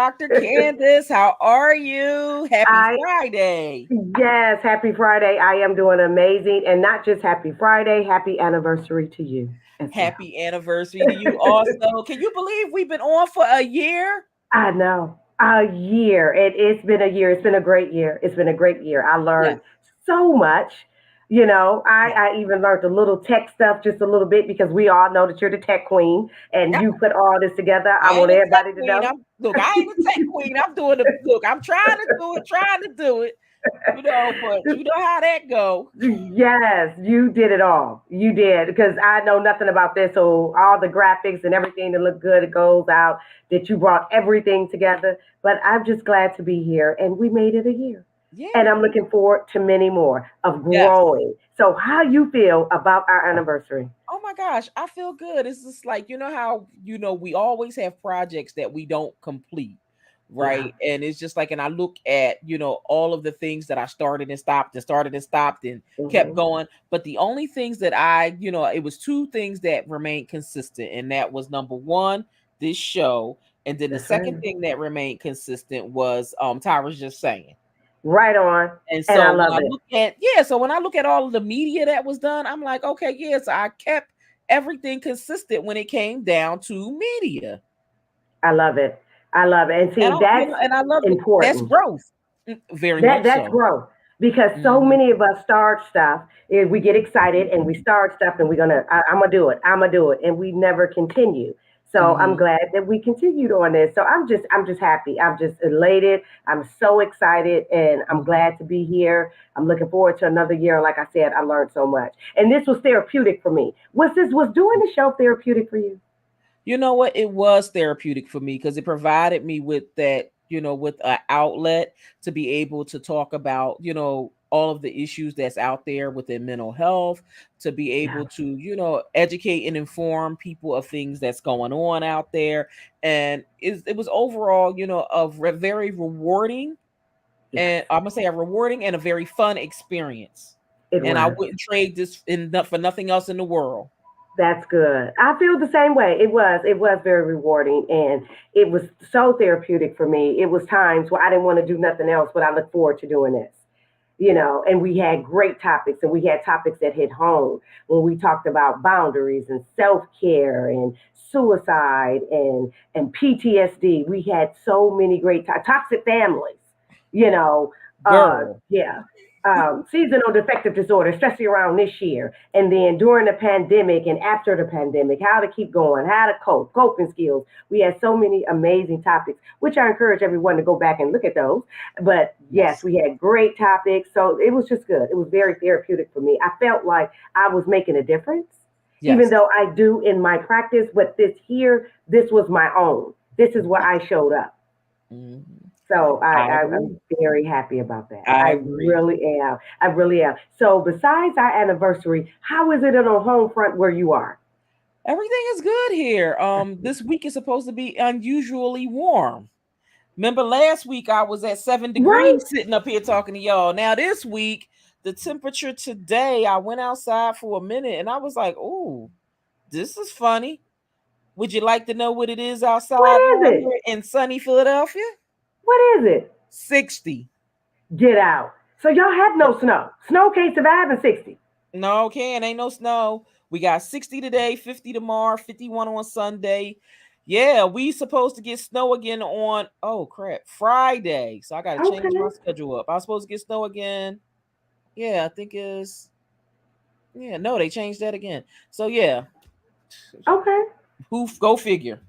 Dr. Candace. How are you? Happy I Friday. Yes, happy Friday. I am doing amazing, and not just happy Friday, happy anniversary to you as well. Happy anniversary to you also. Can you believe we've been on for a year? I know a year. It's been a year. It's been a great year. It's been a great year. I Yeah. learned so much. Yeah. I even learned a little tech stuff, just a little bit, because we all know that you're the tech queen and Yeah. you put all this together. I I want ain't a tech everybody to queen. know. I ain't a tech queen. I'm doing the look. I'm trying to do it. But you know how that go. Yes, you did it all. You did, because I know nothing about this. So all the graphics and everything that look good, it goes out. That you brought everything together. But I'm just glad to be here, and we made it a year, Yeah, and we I'm did. looking forward to many more of Yes. growing. So how you feel about our anniversary? Oh my gosh, I feel good. It's just like, how, we always have projects that we don't complete, Yeah. right? And it's just like, and I look at, all of the things that I started and stopped and kept Hmm. going. But the only things that it was two things that remained consistent. And that was number one, this show. And then the That's second right. thing that remained consistent was Tyra's just saying. Right on, And and I so when love I it. look at so when I look at all of the media that was done, I'm like, okay, yes, I kept everything consistent when it came down to media. I love it. I love it. And And see, that's I love it. That's important. growth. Very much That's so. growth, because so Mhm. many of us start stuff and we get excited and we start stuff and I'm gonna do it, I'm gonna do it, and we never continue. So I'm Mhm. glad that we continued on this. So I'm just happy. I'm just elated. I'm so excited, and I'm Mhm. glad to be here. I'm looking forward to another year. Like I said, I learned so much, and this was therapeutic for me. Was doing the show therapeutic for you? You know what? It was therapeutic for me because it provided me with that, with an outlet to be able to talk about, all of the issues that's out there within mental health, to be Yeah. able to, educate and inform people of things that's going on out there. And it was overall, very rewarding. Yes, And I'm going to say a rewarding and a very fun experience. it And I was. wouldn't trade this for nothing else in the world. That's good. I feel the same way. It was very rewarding, and it was so therapeutic for me. It was times where I didn't want to do nothing else, but I look forward to doing this. And we had great topics, and we had topics that hit home when we talked about boundaries and self-care and suicide and PTSD. We had so many great toxic families, you know, Girl. yeah. Seasonal defective disorder, especially around this year, and then during the pandemic and after the pandemic, how to keep going, how to cope, coping skills. We had so many amazing topics, which I encourage everyone to go back and look at those. But yes, Yes. we had great topics. So it was just good. It was very therapeutic for me. I felt like I was making a difference, even Yes. though I do in my practice. But this was my own. This is where Yes. I showed up. Mhm. So I I'm agree. very happy about that. I I agree. really am. I really am. So besides our anniversary, how is it on the home front where you are? Everything is good here. This week is supposed to be unusually warm. Remember last week I was at 7 degrees Right? sitting up here talking to y'all. Now this week, the temperature today, I went outside for a minute and I was like, "Oh, this is funny." Would you like to know what it is What outside is down it? here in sunny Philadelphia? What is it? 60. Get out. So y'all have no snow. Snow can't survive in 60. No, can ain't no snow. We got 60 today, 50 tomorrow, 51 on Sunday. Yeah, we supposed to get snow again on Friday. So I gotta change my Okay. schedule up. I was supposed to get snow again. Yeah, I think is no, they changed that again. So yeah, Okay. who go figure.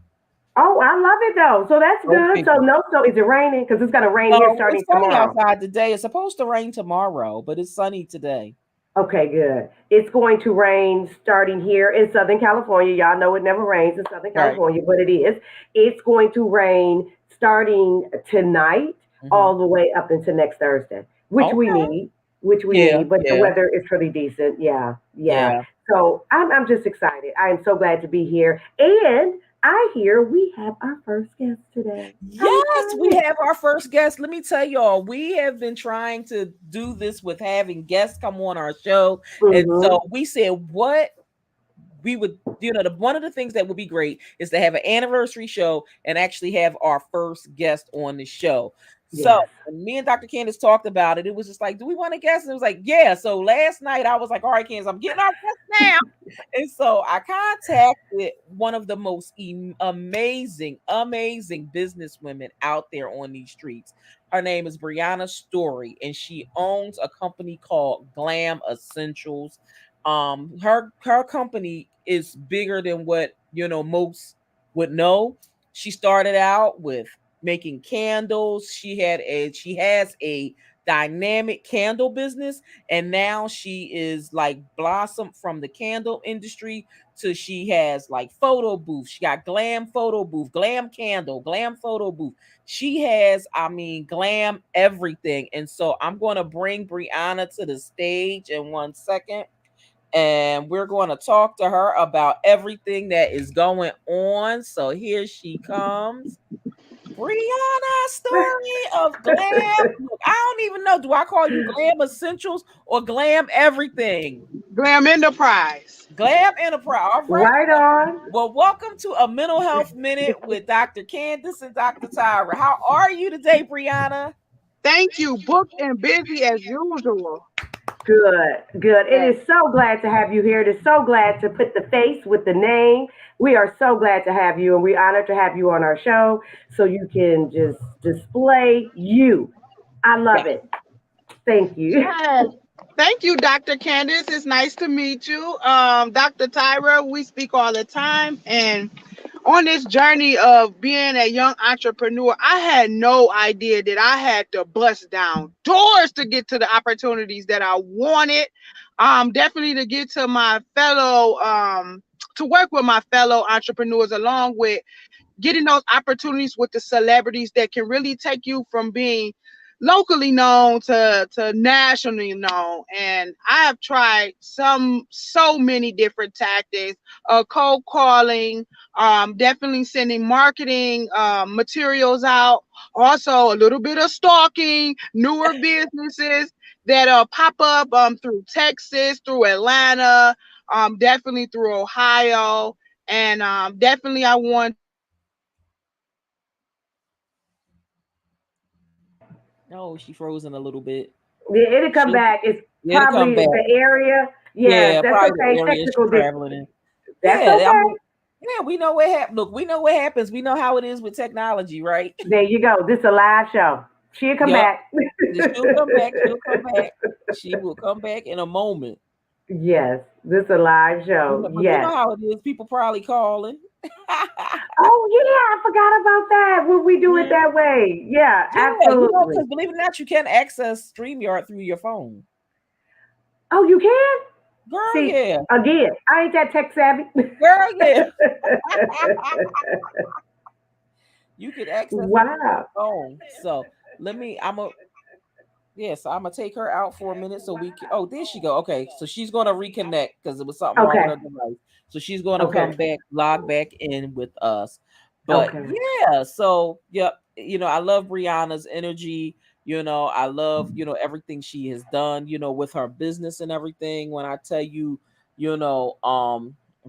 Oh, I love it though. So that's Go good. So figure. no snow. Is it raining? Because it's gonna rain here No, it's starting sunny tomorrow. outside today. It's supposed to rain tomorrow, but it's sunny today. Okay, good. It's going to rain starting here in Southern California. Y'all know it never rains in Southern Right. California, but it is. It's going to rain starting tonight Hmm. all the way up into next Thursday, which we Okay. need, which we Yeah, need. But the yeah, weather is pretty decent. Yeah, yeah. yeah. So I'm just excited. I am so glad to be here. And I hear we have our first guest today. I'm Yes, we excited. have our first guest. Let me tell y'all, we have been trying to do this with having guests come on our show. And Mm-hmm. so we said, what we would, one of the things that would be great is to have an anniversary show and actually have our first guest on the show. So Yes. when me and Dr. Candace talked about it, it was just like, do we want to guest? And it was like, yeah. So last night I was like, all right, Candace, I'm getting our guest now. And so I contacted one of the most amazing, amazing businesswomen out there on these streets. Her name is Bryanna Story, and she owns a company called Glam Essentials. Her company is bigger than what most would know. She started out with making candles. She has a dynamic candle business, and now she is like blossomed from the candle industry to she has like photo booth. She got glam photo booth, glam candle, glam photo booth. She has, I mean, glam everything. And so I'm going to bring Bryanna to the stage in 1 second, and we're going to talk to her about everything that is going on. So here she comes. Bryanna Story of Glam. Look, I don't even know. Do I call you Glam Essentials or Glam Everything? Glam Enterprise. Glam Enterprise. All right. Right on. Well, welcome to a Mental Health Minute with Dr. Candace and Dr. Tyra. How are you today, Bryanna? Thank you. Booked and busy as usual. Good, good. It Yes. is so glad to have you here. It is so glad to put the face with the name. We are so glad to have you, and we're honored to have you on our show so you can just display you. I love Yes. it. Thank you. Yes. Thank you, Dr. Candace. It's nice to meet you. Dr. Tyra, we speak all the time. And on this journey of being a young entrepreneur, I had no idea that I had to bust down doors to get to the opportunities that I wanted. Definitely to get to my fellow, to work with my fellow entrepreneurs, along with getting those opportunities with the celebrities that can really take you from being locally known to nationally known. And I have tried so many different tactics, cold calling, definitely sending marketing materials out, also a little bit of stalking newer businesses that pop up through Texas, through Atlanta, definitely through Ohio. And definitely I want to No, she frozen a little bit. Yeah, it'll come She'll back. It's it'll come probably back. the area. Yes, Yeah, that's probably the okay. area she's Technical traveling difficulty. in. That's Yeah, I mean, okay. yeah, we know what happens. Look, we know what happens. We know how it is with technology, right? There you go. This is a live show. She'll come Yep. back. She'll come back. She'll come back. She will come back in a moment. Yes, this is a live show. But you know Yes. how it is. People probably calling. Oh yeah, I forgot about that. Would we do it Mhm. that way? Yeah, Yeah, absolutely. because believe it or not, you can access StreamYard through your phone. Oh, you can? Girl, See, yeah. again, I ain't that tech savvy. Girl, yeah. You can access it through your Wow. phone. So let me, so I'm gonna take her out for a minute so we can. Oh, there she go. Okay, so she's gonna reconnect because it was something wrong with Okay. her device. So she's gonna come Okay. back, log back in with us. But Okay. yeah, so yep, I love Brianna's energy. I love everything she has done. With her business and everything. When I tell you, you know,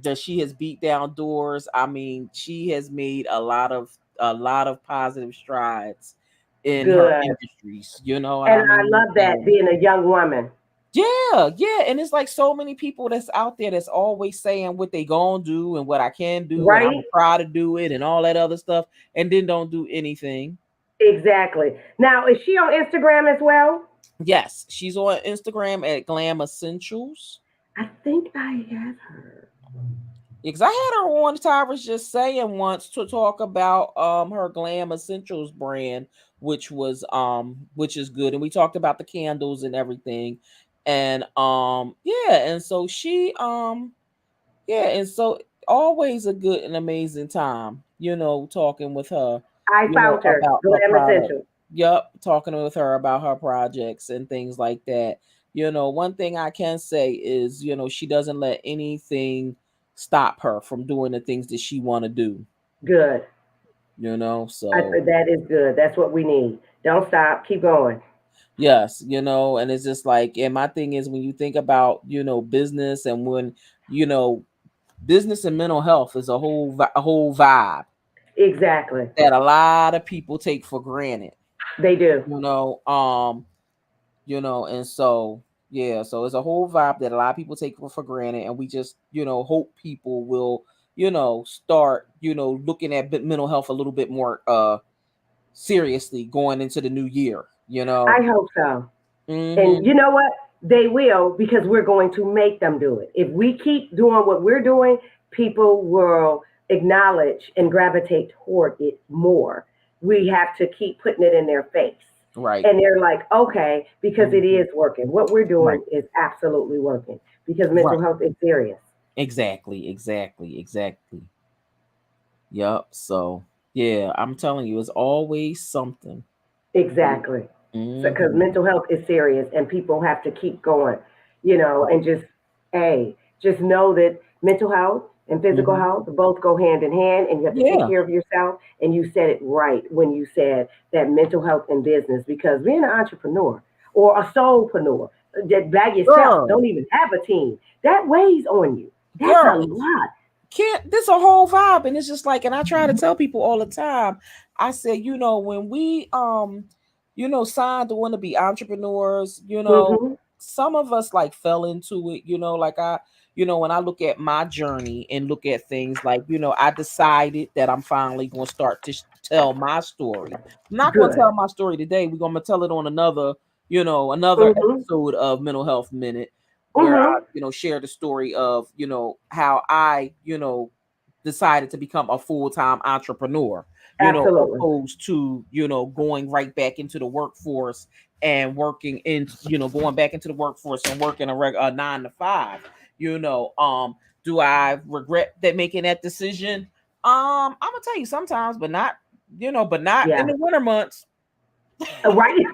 that she has beat down doors. I mean, she has made a lot of positive strides in her Good. industries. You know what And I I mean? love that being a young woman. Yeah, yeah. And it's like so many people that's out there that's always saying what they gonna do and what I can do and I'm gonna Right? try to do it and all that other stuff and then don't do anything. Exactly. Now, is she on Instagram as well? Yes, she's on Instagram at Glam Essentials. I think I have her. Because I had her on Tyra's just saying once to talk about her Glam Essentials brand, which is good. And we talked about the candles and everything. And yeah, and so and so always a good and amazing time, talking with her, I found her. about her Glam product. Essentials. Yep, talking with her about her projects and things like that. One thing I can say is, she doesn't let anything stop her from doing the things that she want to do, Good. so That is good. That's what we need. Don't stop. Keep going. yes, and it's just like, and my thing is when you think about, business and when, you know, business and mental health is a whole vibe Exactly. that a lot of people take for granted. They do. You know, and so yeah, so it's a whole vibe that a lot of people take for granted, and we just hope people will start looking at mental health a little bit more seriously going into the new year. I hope so. And Hmm. you know what? They will, because we're going to make them do it. If we keep doing what we're doing, people will acknowledge and gravitate toward it more. We have to keep putting it in their face. Right. And they're like, okay, because it Hmm. is working. What we're Right. doing is absolutely working because mental Right. health is serious. Exactly. Exactly. Exactly. Yep. So yeah, I'm telling you, it's always something. Exactly. So, because Hmm. mental health is serious and people have to keep going, Right. and just know that mental health and physical Hmm. health both go hand in hand, and you have to take Yeah. care of yourself. And you said it right when you said that mental health and business, because being an entrepreneur or a soulpreneur that by yourself, Girl. don't even have a team, that weighs on you. That's a Girl. lot. Can't this a whole vibe, and it's just like, and I try to tell people all the time. I said, when we signed to want to be entrepreneurs, Hmm. some of us like fell into it, like when I look at my journey and look at things like, I decided that I'm finally going to start to tell my story. I'm not going to Good. tell my story today. We're going to tell it on another Hmm. episode of Mental Health Minute, where I, Hmm. share the story of, how I, decided to become a full-time entrepreneur, Absolutely. opposed to, going right back into the workforce and working in, going back into the workforce and working a 9 to 5. You know, do I regret that making that decision? I'm gonna tell you sometimes, but not, but not in Yeah. the winter months. Right.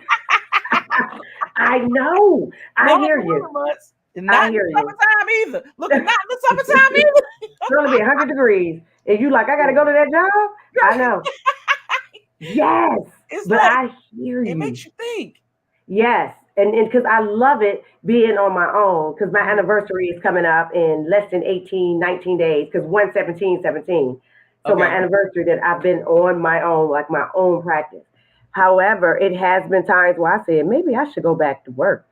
I know. I Not in hear the you. winter months. And not I in the hear you. summertime either. Look, and not in the summertime It's either. gonna be 100 degrees, and you like, I gotta go to that job. I know. Yes, It's but like I hear it you. makes you think. Yes, and because I love it being on my own. Because my Mhm. anniversary is coming up in less than 18, 19 days. Because 1/17/17. So my Okay. anniversary that I've been on my own, like my own practice. However, it has been times where I said maybe I should go back to work.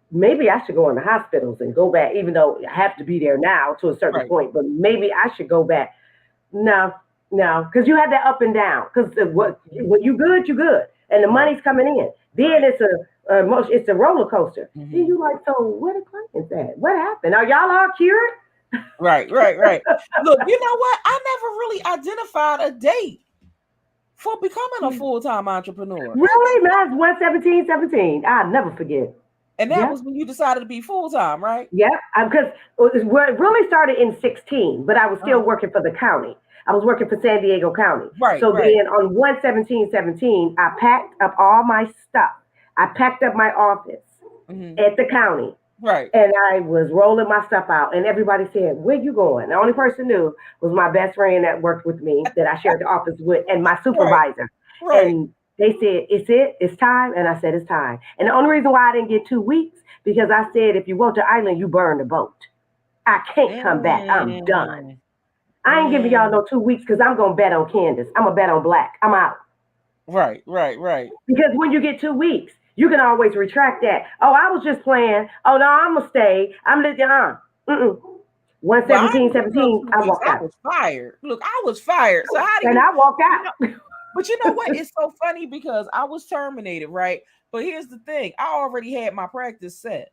Maybe I should go in the hospitals and go back, even though I have to be there now to a certain Right. point. But maybe I should go back. No, no, because you have that up and down. Because what Mhm. when you good, you good, and the Right. money's coming in. Then Right. it's a roller coaster. Then Hmm. you like, so where the clients at? What happened? Are y'all all cured? Right. Right. Right. Look, you know what? I never really identified a date for becoming a full time entrepreneur. Really? Mine's 1/17/17. I'll never forget. And that Yep. was when you decided to be full time, right? Yep, because it really started in 16, but I was still Uh-huh. working for the county. I was working for San Diego County. Right. So Right. then on 1/17/17, I packed up all my stuff. I packed up my office Hmm. at the county, Right. and I was rolling my stuff out. And everybody said, "Where you going?" The only person knew was my best friend that worked with me, that I shared the office with, and my Right. supervisor. Right. And they said, it's time." And I said, "It's time." And the only reason why I didn't get 2 weeks, because I said, if you go to Island, you burn the boat. I can't come back. I'm done. Mm, I ain't giving y'all mm. no 2 weeks because I'm gonna bet on Candace. I'm gonna bet on Black. I'm out. Right. Right. Right. Because when you get 2 weeks, you can always retract that. Oh, I was just playing. Oh no, I'm gonna stay. I'm letting Mm-mm. One Well, I seventeen ain't give no seventeen. 2 weeks. I walked I out, was fired. Look, I was fired. So how do and you, I walked you know? out. But you know what? It's so funny because I was terminated, right? But here's the thing: I already had my practice set.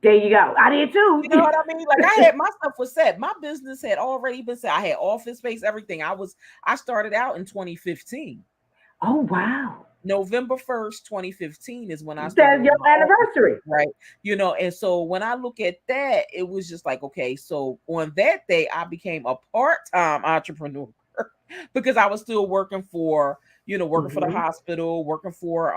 There you go. I did You know too. what I mean? Like I had my stuff was set. My business had already been set. I had office space, everything. I started out in 2015. Oh wow, November 1st, 2015 is when I started that's your in my office space, anniversary. right? And so when I look at that, it was just like, okay, so on that day, I became a part-time entrepreneur because I was still working for, working for the Hmm. hospital, working for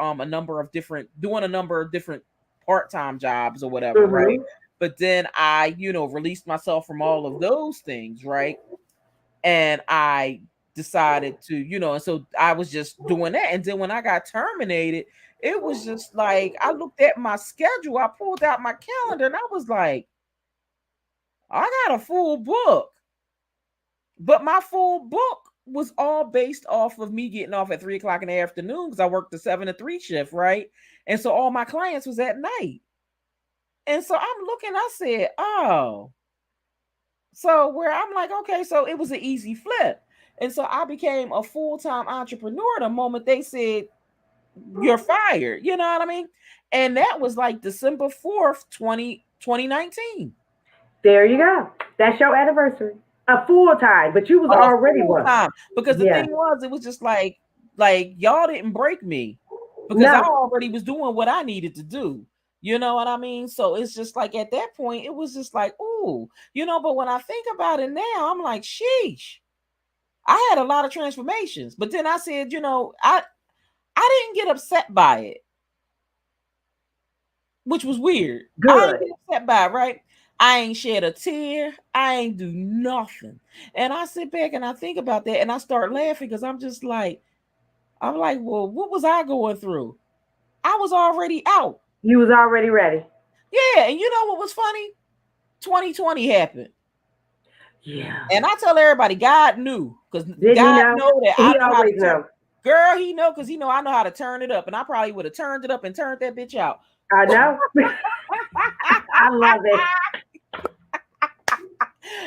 doing a number of different part-time jobs or whatever, right? Hmm. But then I, released myself from all of those things, right? And I decided to, and so I was just doing that. And then when I got terminated, it was just like I looked at my schedule, I pulled out my calendar, and I was like, I got a full book. But my full book was all based off of me getting off at 3 o'clock in the afternoon because I worked the 7 to 3 shift, right? And so all my clients was at night. And so I'm looking, I said, oh, so where I'm like, okay, so it was an easy flip. And so I became a full-time entrepreneur the moment they said, you're fired. You know what I mean? And that was like December 4th, 2019. There you go. That's your anniversary. A full time, but you was A already full one. time. Because the Yeah. thing was, it was just like y'all didn't break me because I No. already was doing what I needed to do. You know what I mean? So it's just like at that point, it was just like, ooh, but when I think about it now, I'm like, sheesh. I had a lot of transformations. But then I said, I didn't get upset by it, which was weird. I ain't Good. get upset by it, right? I ain't shed a tear. I ain't do nothing. And I sit back and I think about that and I start laughing because I'm like, well, what was I going through? I was already out. You was already ready. Yeah. And you know what was funny? 2020 happened. Yeah. And I tell everybody, God knew because Didn't he God know? know that I He know how to always turn. know. Girl, he know because he know I know how to turn it up. And I probably would have turned it up and turned that bitch out. I know. I love it.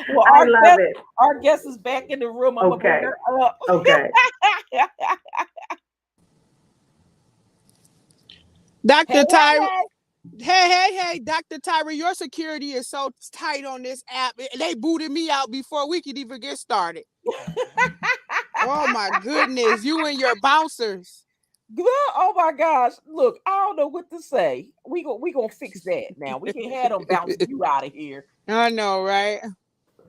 Well, I love it. our guest is back in the room. I'm gonna bring Okay. her up. Okay. Hey, Dr. Ty, hey, hey, Dr. Tyra, your security is so tight on this app. They booted me out before we could even get started. Oh my goodness, you and your bouncers. hey. Oh my gosh! Look, I don't know what to say. We gonna fix that now. We can have them bouncing you out of here. I know, right?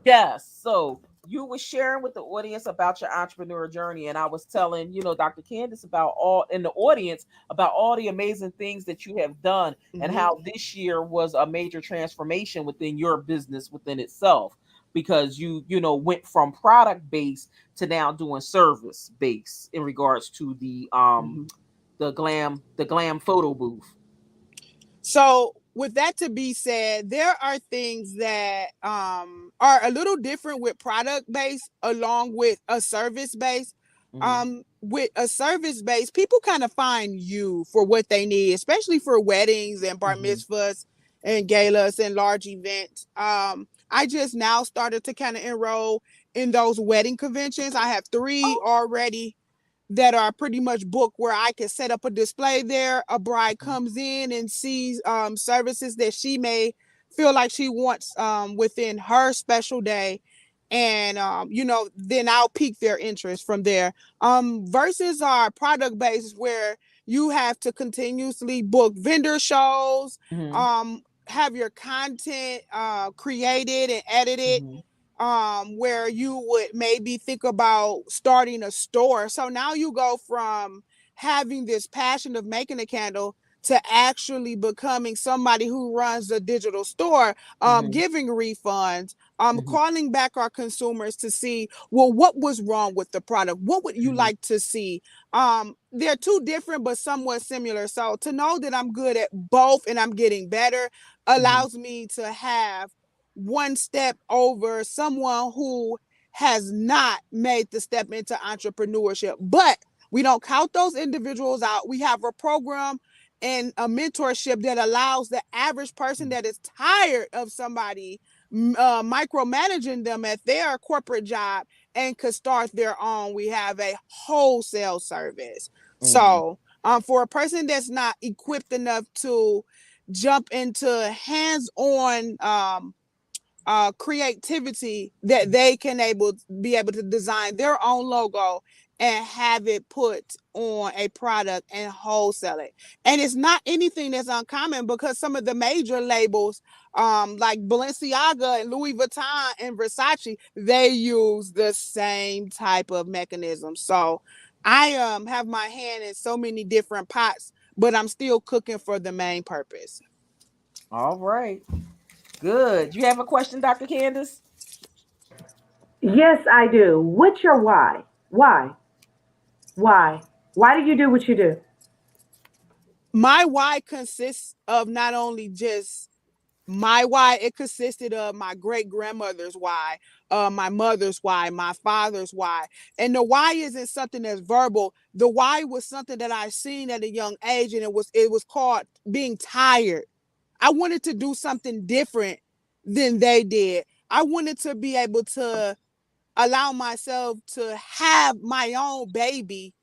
Yes. So you were sharing with the audience about your entrepreneur journey, and I was telling, Dr. Candace about all in the audience about all the amazing things that you have done and Mm-hmm. how this year was a major transformation within your business within itself because you went from product based to now doing service based in regards to Mm-hmm. the glam photo booth. So, with that to be said, there are things that are a little different with product based along with a service based. Hmm. With a service based, people kind of find you for what they need, especially for weddings and bar Hmm. mitzvahs and galas and large events. I just now started to kind of enroll in those wedding conventions. I have three already that are pretty much booked where I can set up a display there. A bride comes in and sees services that she may feel like she wants within her special day. And then I'll pique their interest from there. Versus our product based where you have to continuously book vendor shows, Hmm. have your content created and edited, Hmm. where you would maybe think about starting a store. So now you go from having this passion of making a candle to actually becoming somebody who runs a digital store, Hmm. giving refunds, Hmm. calling back our consumers to see, well, what was wrong with the product? What would you Hmm. like to see? They're two different but somewhat similar. So to know that I'm good at both and I'm getting better Hmm. allows me to have one step over someone who has not made the step into entrepreneurship. But we don't count those individuals out. We have a program and a mentorship that allows the average person that is tired of somebody micromanaging them at their corporate job and could start their own. We have a wholesale service. Hmm. So, for a person that's not equipped enough to jump into hands-on creativity, that they can be able to design their own logo and have it put on a product and wholesale it. And it's not anything that's uncommon because some of the major labels, like Balenciaga and Louis Vuitton and Versace, they use the same type of mechanism. So I have my hand in so many different pots, but I'm still cooking for the main purpose. All right. Good. You have a question, Dr. Candace? Yes, I do. What's your why? Why? Why? Why do you do what you do? My why consists of not only just My why, it consisted of my great grandmother's why, my mother's why, my father's why. And the why isn't something that's verbal. The why was something that I seen at a young age, and it was called being tired. I wanted to do something different than they did. I wanted to be able to allow myself to have my own baby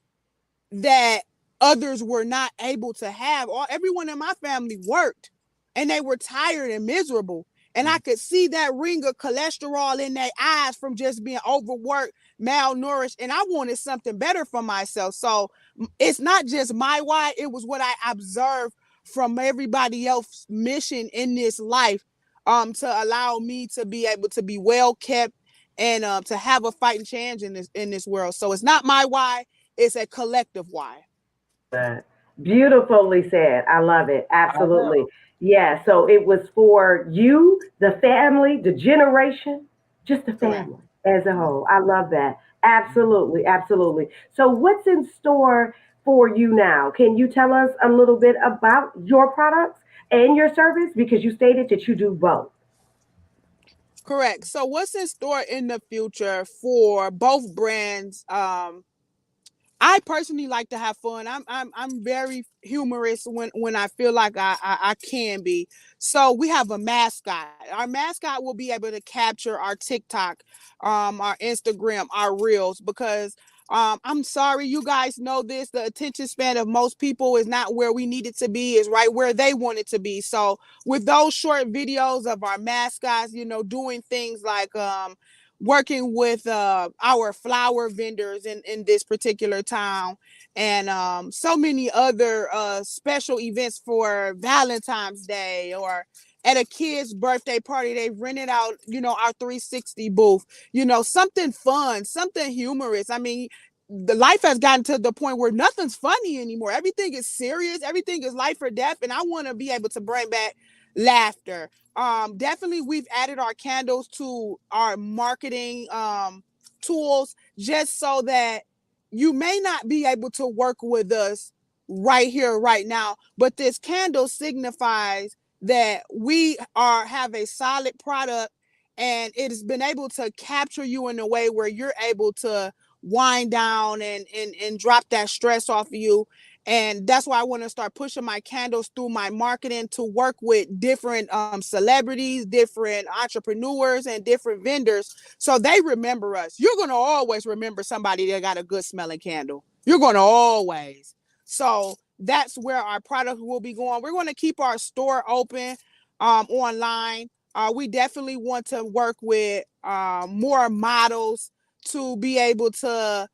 that others were not able to have. All everyone in my family worked, and they were tired and miserable. And I could see that ring of cholesterol in their eyes from just being overworked, malnourished, and I wanted something better for myself. So it's not just my why, it was what I observed from everybody else's mission in this life, to allow me to be able to be well kept, and to have a fighting chance in this world. So it's not my why, it's a collective why. That. Beautifully said. I love it. I know. Absolutely. Yeah. So it was for you, the family, the generation, just the Correct. family as a whole. I love that. Absolutely. Absolutely. So what's in store for you now? Can you tell us a little bit about your products and your service? Because you stated that you do both. Correct. So what's in store in the future for both brands? I personally like to have fun. I'm very humorous when I feel like I can be. So we have a mascot. Our mascot will be able to capture our TikTok, our Instagram, our reels, because I'm sorry, you guys know this. The attention span of most people is not where we need it to be, is right where they want it to be. So with those short videos of our mascots, doing things like working with our flower vendors in this particular town, and so many other special events for Valentine's Day, or at a kid's birthday party. They've rented out, our 360 booth, something fun, something humorous. I mean, the life has gotten to the point where nothing's funny anymore. Everything is serious. Everything is life or death. And I want to be able to bring back laughter. Definitely we've added our candles to our marketing tools, just so that you may not be able to work with us right here right now, but this candle signifies that we are have a solid product, and it has been able to capture you in a way where you're able to wind down and drop that stress off of you. And that's why I want to start pushing my candles through my marketing to work with different celebrities, different entrepreneurs, and different vendors, so they remember us. You're going to always remember somebody that got a good smelling candle. You're going to always. So that's where our product will be going. We're going to keep our store open online. We definitely want to work with more models to be able to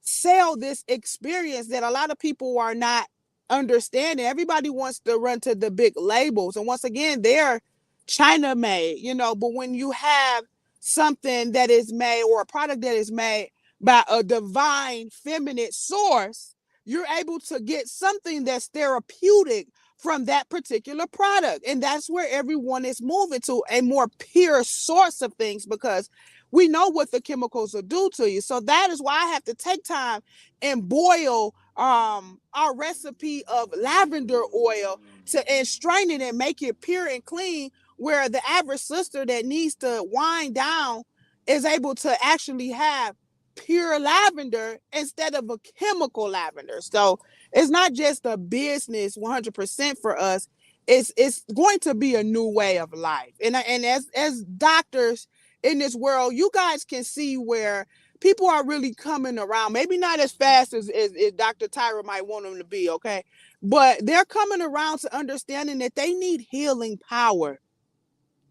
sell this experience that a lot of people are not understanding. Everybody wants to run to the big labels, and once again, they're China made, but when you have something that is made, or a product that is made by a divine feminine source, you're able to get something that's therapeutic from that particular product. And that's where everyone is moving to, a more pure source of things, because we know what the chemicals will do to you. So that is why I have to take time and boil our recipe of lavender oil and strain it and make it pure and clean, where the average sister that needs to wind down is able to actually have pure lavender instead of a chemical lavender. So it's not just a business 100% for us. It's going to be a new way of life. And as doctors in this world, you guys can see where people are really coming around. Maybe not as fast as Dr. Tyra might want them to be, okay? But they're coming around to understanding that they need healing power,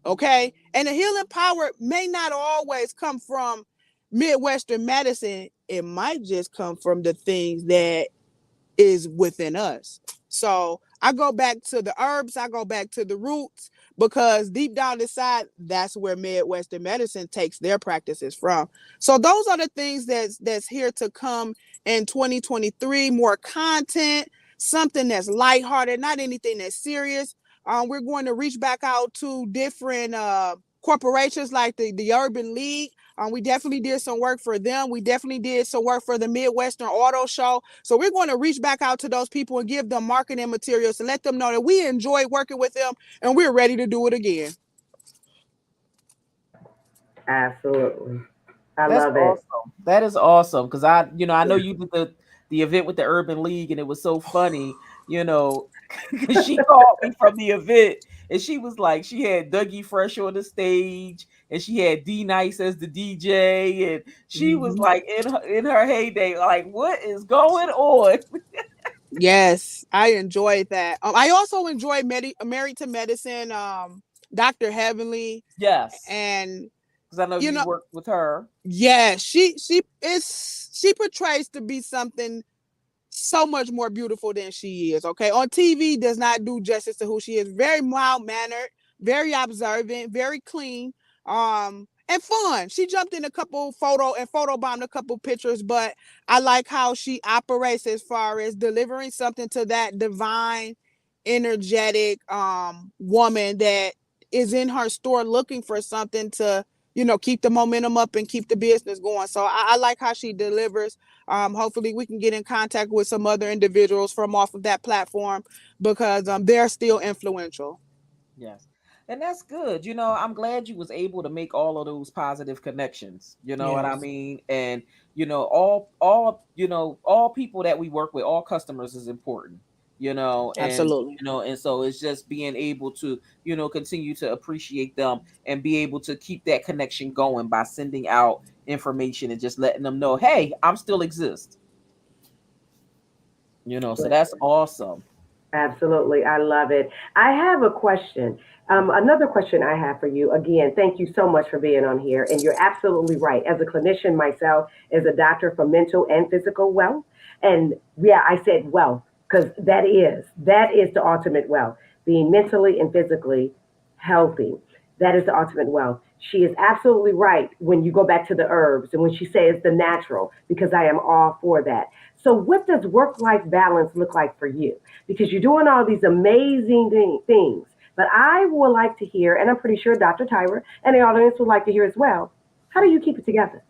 okay? And the healing power may not always come from Midwestern medicine. It might just come from the things that is within us. So I go back to the herbs, I go back to the roots, because deep down inside, that's where Midwestern medicine takes their practices from. So those are the things that's here to come in 2023. More content, something that's lighthearted, not anything that's serious. We're going to reach back out to different corporations like the Urban League. We definitely did some work for them. We definitely did some work for the Midwestern Auto Show. So we're going to reach back out to those people and give them marketing materials to let them know that we enjoy working with them and we're ready to do it again. Absolutely. I That's love it. awesome. That is awesome because I know you did the event with the Urban League, and it was so funny, because she called me from the event, and she was like, she had Dougie Fresh on the stage, and she had D Nice as the DJ, and she was Mm-hmm. like in her heyday, like, what is going on? Yes, I enjoyed that. I also enjoyed Married to Medicine, Dr. Heavenly, Yes, and because I know you you know, worked with her. yeah, she portrays to be something so much more beautiful than she is. Okay, on TV does not do justice to who she is. Very mild mannered, very observant, very clean, and fun. She jumped in a couple photo bombed a couple pictures, but I like how she operates as far as delivering something to that divine, energetic woman that is in her store looking for something to keep the momentum up and keep the business going. So I like how she delivers. Hopefully we can get in contact with some other individuals from off of that platform because they're still influential. Yes. And that's good. I'm glad you was able to make all of those positive connections. You know what I Yes, mean? And all people that we work with, all customers is important. And absolutely. and so it's just being able to, continue to appreciate them and be able to keep that connection going by sending out information and just letting them know, "Hey, I'm still exist." So that's awesome. Absolutely. I love it. I have a question. Another question I have for you. Again, thank you so much for being on here. And you're absolutely right. As a clinician myself, as a doctor for mental and physical wealth, and yeah, I said wealth because that is the ultimate wealth. Being mentally and physically healthy. That is the ultimate wealth. She is absolutely right when you go back to the herbs and when she says the natural, because I am all for that. So, what does work life balance look like for you? Because you're doing all these amazing things. But I would like to hear, and I'm pretty sure Dr. Tyra and the audience would like to hear as well, how do you keep it together?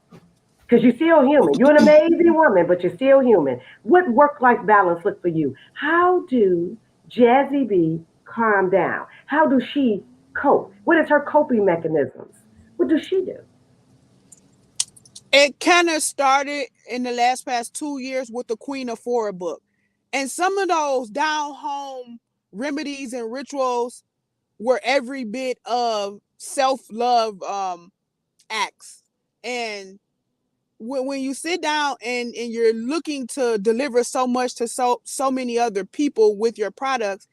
Because you're still human. You're an amazing woman, but you're still human. What work life balance look for you? How do Jazzy B calm down? How does she cope? What is her coping mechanisms? What does she do? It kind of started in the last past 2 years with the Queen of Flora book. And some of those down home remedies and rituals were every bit of self love acts. And when you sit down and you're looking to deliver so much to so many other people with your products,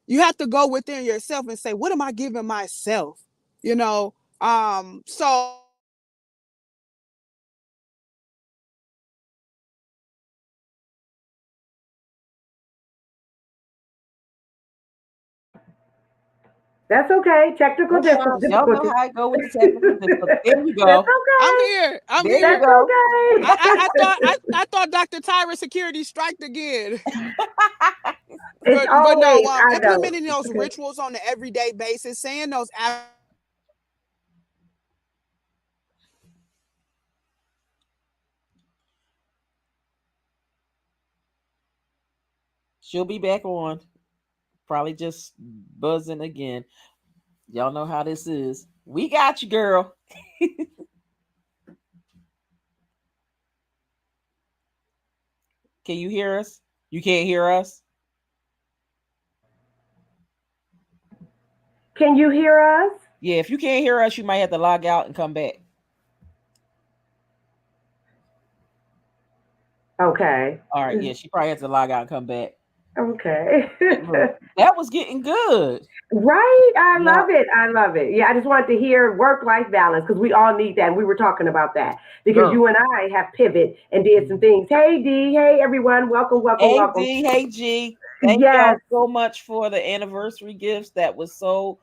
you have to go within yourself and say, what am I giving myself? You know, so That's okay. Technical Sometimes y'all know difficulties. how I go with the technical difficulty. There you That's go. I'm okay. here. I'm There you here. That's go. I thought Dr. Tyra security striked again. It's But no, always, I know. implementing those rituals on an everyday basis, saying those She'll be back on. Probably just buzzing again. Y'all know how this is. We got you, girl. Can you hear us? You can't hear us? Can you hear us? Yeah, if you can't hear us, you might have to log out and come back. Okay. All right, yeah, she probably has to log out and come back. Okay. But look, that was getting good. Right. I Now, love it. I love it. Yeah, I just wanted to hear work life balance because we all need that. And we were talking about that because girl. you and I have pivot and did some things. Hey, D. Hey, everyone. Welcome, welcome, Hey welcome. D, hey G. Thank Yes, y'all so much for the anniversary gifts. That was so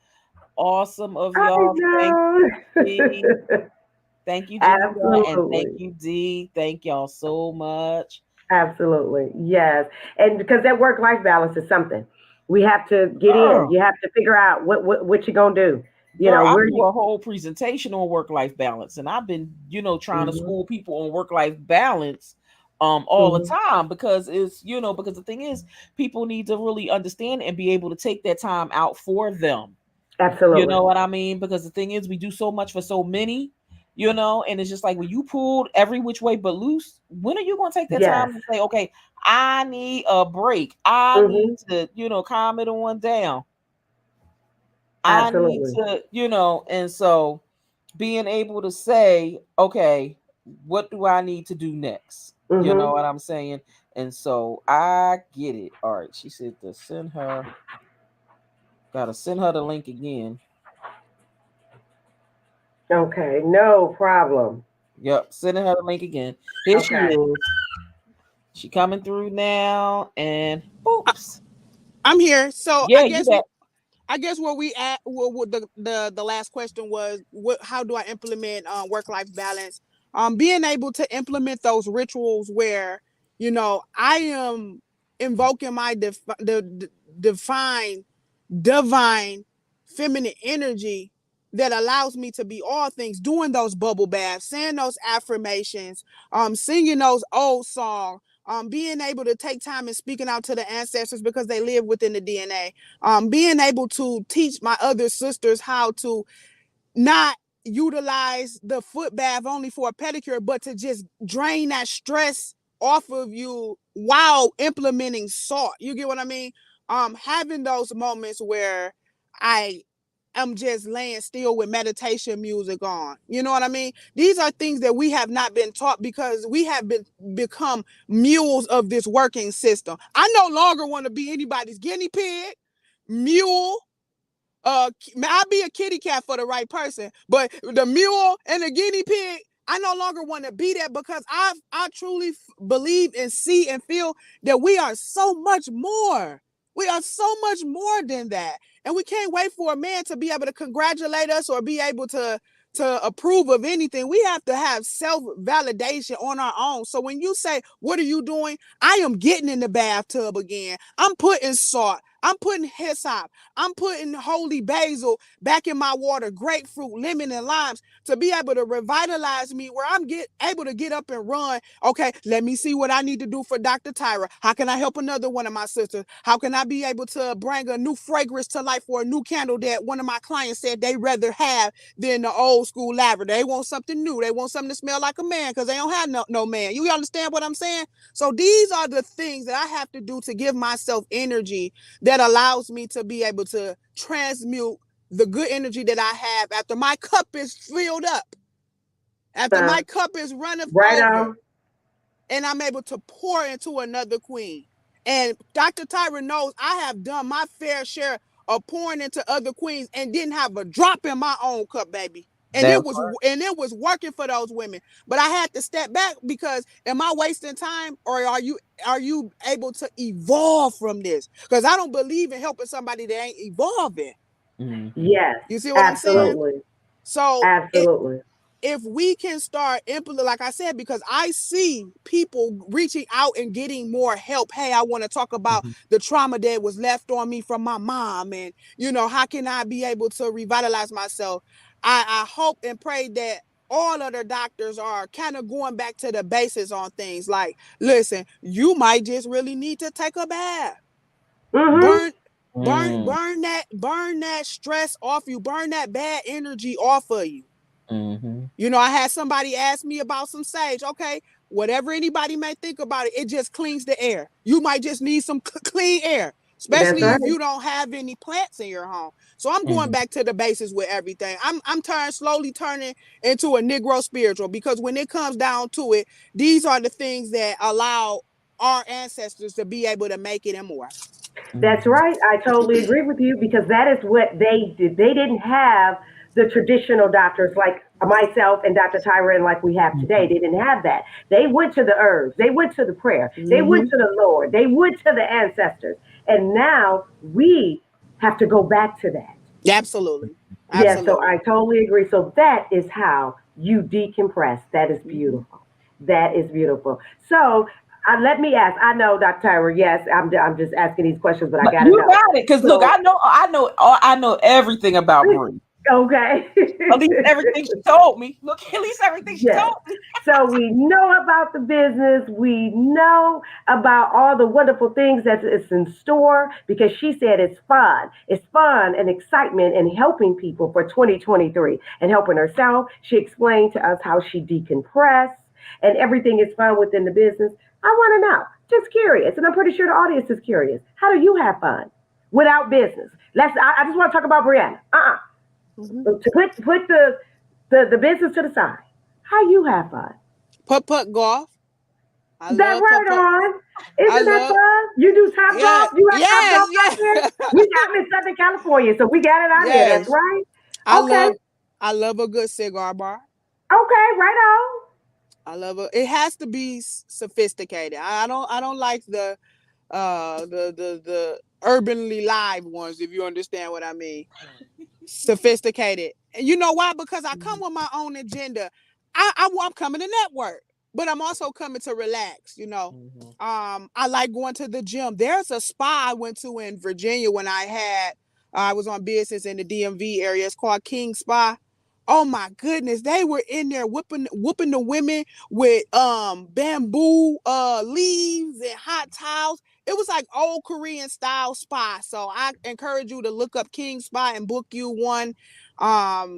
awesome of I y'all. Thank know. you, G. Thank you, Janita, and thank Absolutely. you, D. Thank y'all so much. Absolutely. Yes. And because that work life balance is something we have to get in. Girl, You have to figure out what you're going to do. Girl, I Where do you. a whole presentation on work life balance, and I've been, trying to Hmm. school people on work life balance all the Hmm. time because because the thing is people need to really understand and be able to take that time out for them. You Absolutely. know what I mean? Because the thing is we do so much for so many, and it's just like when you pulled every which way but loose, when are you going to take that Yes. time to say, okay, I need a break. I need Hmm. to, calm it on down. I need Absolutely. to, and so being able to say, okay, what do I need to do next? You know Hmm. what I'm saying? And so I get it. All right. She said to gotta send her the link again. Okay. No problem. Yep. Sending her the link again. Here she Okay. is. She coming through now. And I- oops. I'm here. So Yeah, you bet. I guess where we at, what the last question was, what, how do I implement work life balance? Being able to implement those rituals where I am invoking my define divine feminine energy that allows me to be all things, doing those bubble baths, saying those affirmations, singing those old songs, being able to take time and speaking out to the ancestors because they live within the DNA, being able to teach my other sisters how to not utilize the foot bath only for a pedicure, but to just drain that stress off of you while implementing salt. You get what I mean? Having those moments where I am just laying still with meditation music on. You know what I mean? These are things that we have not been taught because we have become mules of this working system. I no longer want to be anybody's guinea pig, mule, I'll be a kitty cat for the right person, but the mule and the guinea pig, I no longer want to be that because I truly believe and see and feel that we are so much more. We are so much more than that, and we can't wait for a man to be able to congratulate us or be able to approve of anything. We have to have self validation on our own. So when you say, "What are you doing?" I am getting in the bathtub again. I'm putting salt. I'm putting hyssop. I'm putting holy basil back in my water, grapefruit, lemon, and limes to be able to revitalize me where I'm able to get up and run. Okay, let me see what I need to do for Dr. Tyra. How can I help another one of my sisters? How can I be able to bring a new fragrance to life for a new candle that one of my clients said they rather have than the old school lavender? They want something new. They want something to smell like a man because they don't have no man. You understand what I'm saying? So these are the things that I have to do to give myself energy that allows me to be able to transmute the good energy that I have after my cup is filled up, after Uh, my cup is runneth right over, on. and I'm able to pour into another queen. And Dr. Tyra knows I have done my fair share of pouring into other queens and didn't have a drop in my own cup, baby. And That it was working for those women. But I had to step back because am I wasting time or are you able to evolve from this? Because I don't believe in helping somebody that ain't evolving. mm-hmm. Yes. You see what I'm saying? Absolutely. So Absolutely. if we can start implement, like I said, because I see people reaching out and getting more help. Hey, I want to talk about Mm-hmm. the trauma that was left on me from my mom, and how can I be able to revitalize myself? I hope and pray that all other doctors are kind of going back to the basics on things. Like, listen, you might just really need to take a bath, Hmm. burn burn that stress off you, burn that bad energy off of you. Mm-hmm. I had somebody ask me about some sage. Okay, whatever anybody may think about it, it just cleans the air. You might just need some clean air, That's especially right. if you don't have any plants in your home. So I'm going Mm-hmm. back to the basis with everything. I'm slowly turning into a Negro spiritual because when it comes down to it, these are the things that allow our ancestors to be able to make it and more. That's Mm-hmm. right. I totally agree with you because that is what they did. They didn't have the traditional doctors like myself and Dr. Tyra and like we have today. Mm-hmm. They didn't have that. They went to the herbs. They went to the prayer. They went Mm-hmm. to the Lord. They went to the ancestors. And now we have to go back to that. Absolutely, Yeah, so absolutely. I totally agree. So that is how you decompress. That is Mm-hmm. beautiful. That is beautiful. So let me ask. I know, Dr. Tyra. Yes, I'm just asking these questions, but I But got to you know. got it, because look, So I know everything about Brie. Okay. At least everything she told me. Look, at least everything she Yes. told me. So we know about the business. We know about all the wonderful things that is in store because she said it's fun. It's fun and excitement and helping people for 2023 and helping herself. She explained to us how she decompressed and everything is fun within the business. I want to know, just curious, and I'm pretty sure the audience is curious. How do you have fun without business? I just want to talk about Bryanna. Mhm. To put the business to the side. How you have fun? Putt golf. I That love putt right putt. on. I Isn't that love fun? You do top yeah golf? You have top yes golf out there? yes I'm in Southern California, so we got it out here. That's yes. right. I Okay. love I love a good cigar bar. Okay, right I love it. It has to be sophisticated. I don't like the urbanly live ones, if you understand what I mean. Sophisticated. And you know why? Because I come with my own agenda. I'm coming to network, but I'm also coming to relax. Mhm. I like going to the gym. There's a spa I went to in Virginia when I was on business in the DMV area. It's called King Spa. Oh my goodness, they were in there whooping the women with bamboo leaves and hot towels. It was like old Korean style spa. So I encourage you to look up King Spa and book you one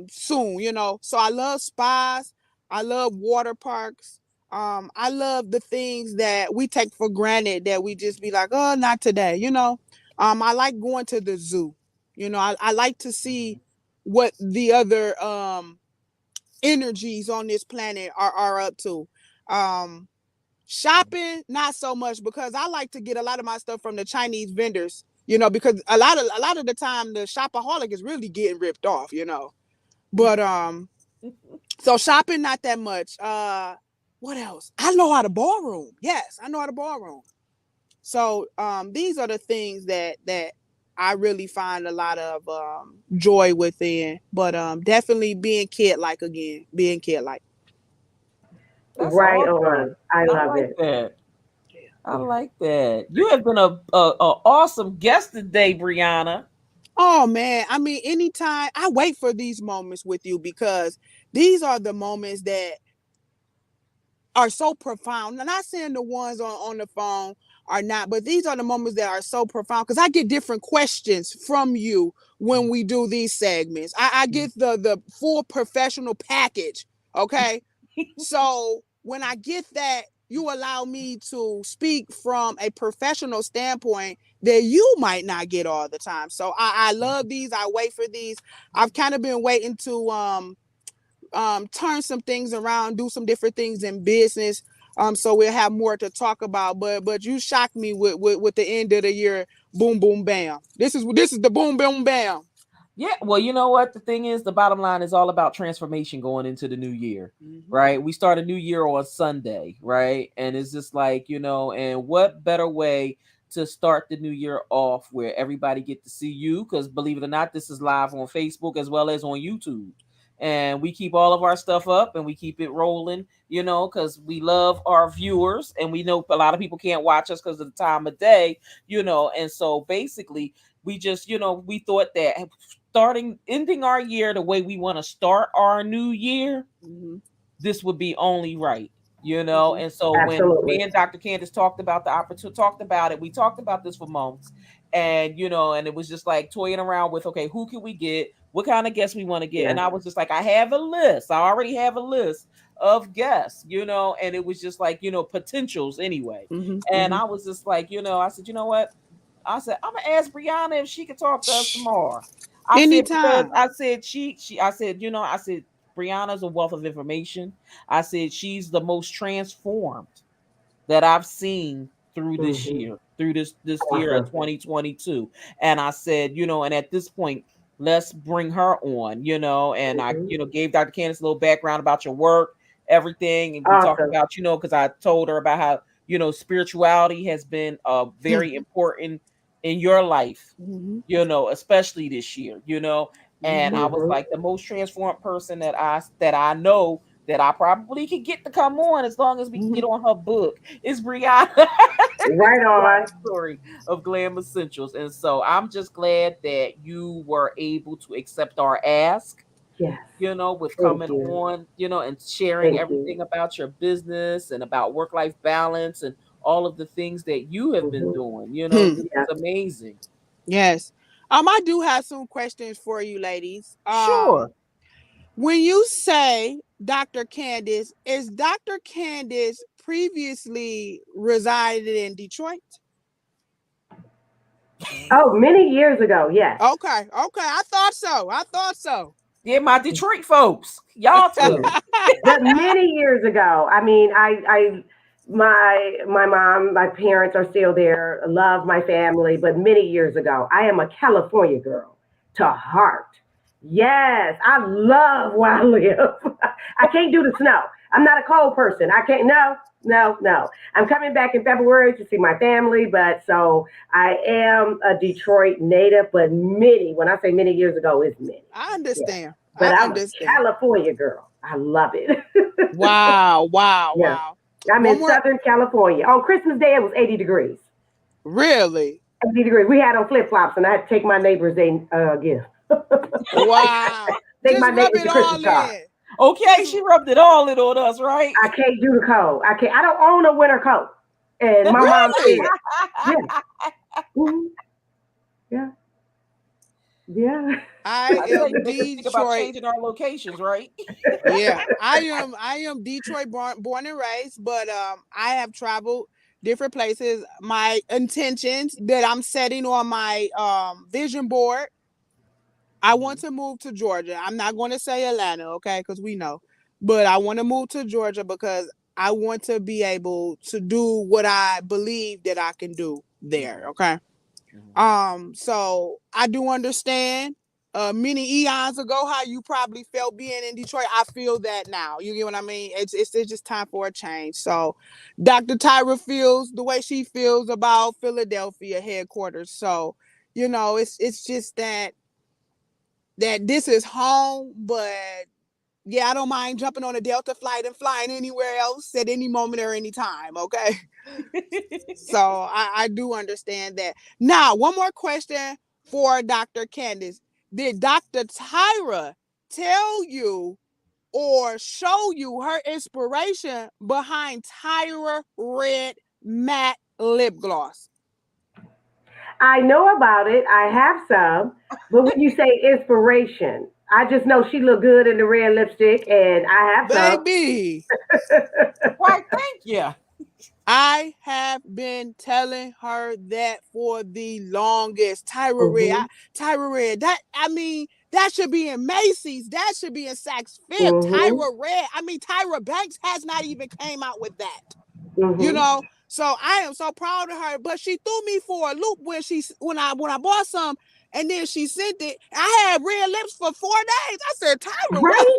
soon, So I love spas. I love water parks. I love the things that we take for granted that we just be like, oh, not today, I like going to the zoo. I like to see what the other energies on this planet are up to. Um, Shopping, not so much because I like to get a lot of my stuff from the Chinese vendors, because a lot of the time the shopaholic is really getting ripped off. But so shopping not that much. What else? I know how to ballroom. Yes, I know how to ballroom. So these are the things that I really find a lot of joy within. But definitely being kid like again, being kid like. on. That's Right on. awesome. I I love like it. that. I Yeah. like that. You have been a awesome guest today, Bryanna. Oh man, I mean, anytime I wait for these moments with you because these are the moments that are so profound. I'm not saying the ones on the phone are not, but these are the moments that are so profound because I get different questions from you when we do these segments. I get the full professional package. Okay. So when I get that, you allow me to speak from a professional standpoint that you might not get all the time. So I love these. I wait for these. I've kind of been waiting to turn some things around, do some different things in business. So we'll have more to talk about. But you shocked me with the end of the year. Boom boom bam. This is the boom boom bam. Yeah, well, you know what? The thing is, the bottom line is all about transformation going into the new year, Mm-hmm. right? We start a new year on Sunday, right? And it's just like, and what better way to start the new year off where everybody get to see you? Because believe it or not, this is live on Facebook as well as on YouTube. And we keep all of our stuff up and we keep it rolling, because we love our viewers and we know a lot of people can't watch us because of the time of day, and so basically we just, we thought that ending our year the way we want to start our new year, Mm-hmm. this would be only right, Mm-hmm. and so when Absolutely. me and Dr. Candace talked about the opportunity, talked about it, we talked about this for months, and and it was just like toying around with, okay, who can we get, what kind of guests we want to get, and Yeah. I was just like, I have a list, I already have a list of guests, and it was just like, potentials anyway, Mm-hmm. and Mm-hmm. I was just like, I said, you know what, I said, I'm gonna ask Bryanna if she could talk to us tomorrow. I said, because Anytime. I said I said, I said, Brianna's a wealth of information. I said she's the most transformed that I've seen through this Hmm. year, through this year of Awesome. 2022. And I said, and at this point, let's bring her on, and I, Hmm. gave Dr. Candace a little background about your work, everything. And we talked Awesome. about, because I told her about how, spirituality has been very important in your life, Mm-hmm. especially this year, and Mm-hmm. I was Hmm. like the most transformed person that I know that I probably could get to come on as long as we can get Mhm. on her book is Bryanna. Right on. Story of Glam Essentials. And so I'm just glad that you were able to accept our ask, Yes. with Thank coming you. on, and sharing Thank you. everything about your business and about work life balance and all of the things that you have been Hmm. doing. Hmm. This Yeah. is amazing. Yes. I do have some questions for you, ladies. Sure. When you say Dr. Candace, is Dr. Candace previously resided in Detroit? Oh, many years ago. Yes. Okay, okay. I thought so. I thought so. Yeah, my Detroit folks. Y'all Yeah. too. But many years ago. I mean, my mom, my parents are still there. Love my family, but many years ago, I am a California girl to heart. Yes, I love where I live. I can't do the snow. I'm not a cold person. I can't. No, no, no. I'm coming back in February to see my family, but so I am a Detroit native. But many, when I say many years ago, it's many. I Yeah. understand. But I I'm a understand. California girl. I love it. Wow, wow, Yeah. wow. I'm One in more. Southern California. On Christmas Day, it was 80 degrees. Really? 80 degrees. We had on flip flops, and I had to take my neighbors a gift. Wow. Take Just my rub neighbors it a Christmas all card. in. Okay, Just she rubbed it all in on us, right? I can't do the cold. I can't. I don't own a winter coat. And my mom really. said, "Yeah, mhm, yeah, yeah." I I tell you, am make us think about Detroit. changing our locations, right? Yeah, I am Detroit born and raised, but I have traveled different places. My intentions that I'm setting on my vision board, I want Mhm. to move to Georgia. I'm not going to say Atlanta, okay, because we know, but I want to move to Georgia because I want to be able to do what I believe that I can do there, Mhm. okay. Mhm. So I do understand many eons ago how you probably felt being in Detroit. I feel that now. You get what I mean? It's just time for a change. So Dr. Tyra feels the way she feels about Philadelphia headquarters. So, it's just that this is home, but yeah, I don't mind jumping on a Delta flight and flying anywhere else at any moment or any time. Okay. So I do understand that. Now, one more question for Dr. Candace. Did Dr. Tyra tell you or show you her inspiration behind Tyra Red Matte Lip Gloss? I know about it. I have some, but when you say inspiration, I just know she looked good in the red lipstick, and I have some. Baby, Why, thank you. I have been telling her that for the longest. Hmm. Tyra Red. That should be in Macy's. That should be in Saks Fifth. Hmm. Tyra Red. Tyra Banks has not even came out with that. You Hmm. know. So I am so proud of her. But she threw me for a loop when I bought some. And then she sent it. I had red lips for 4 days. I said, Tyra, what? Right?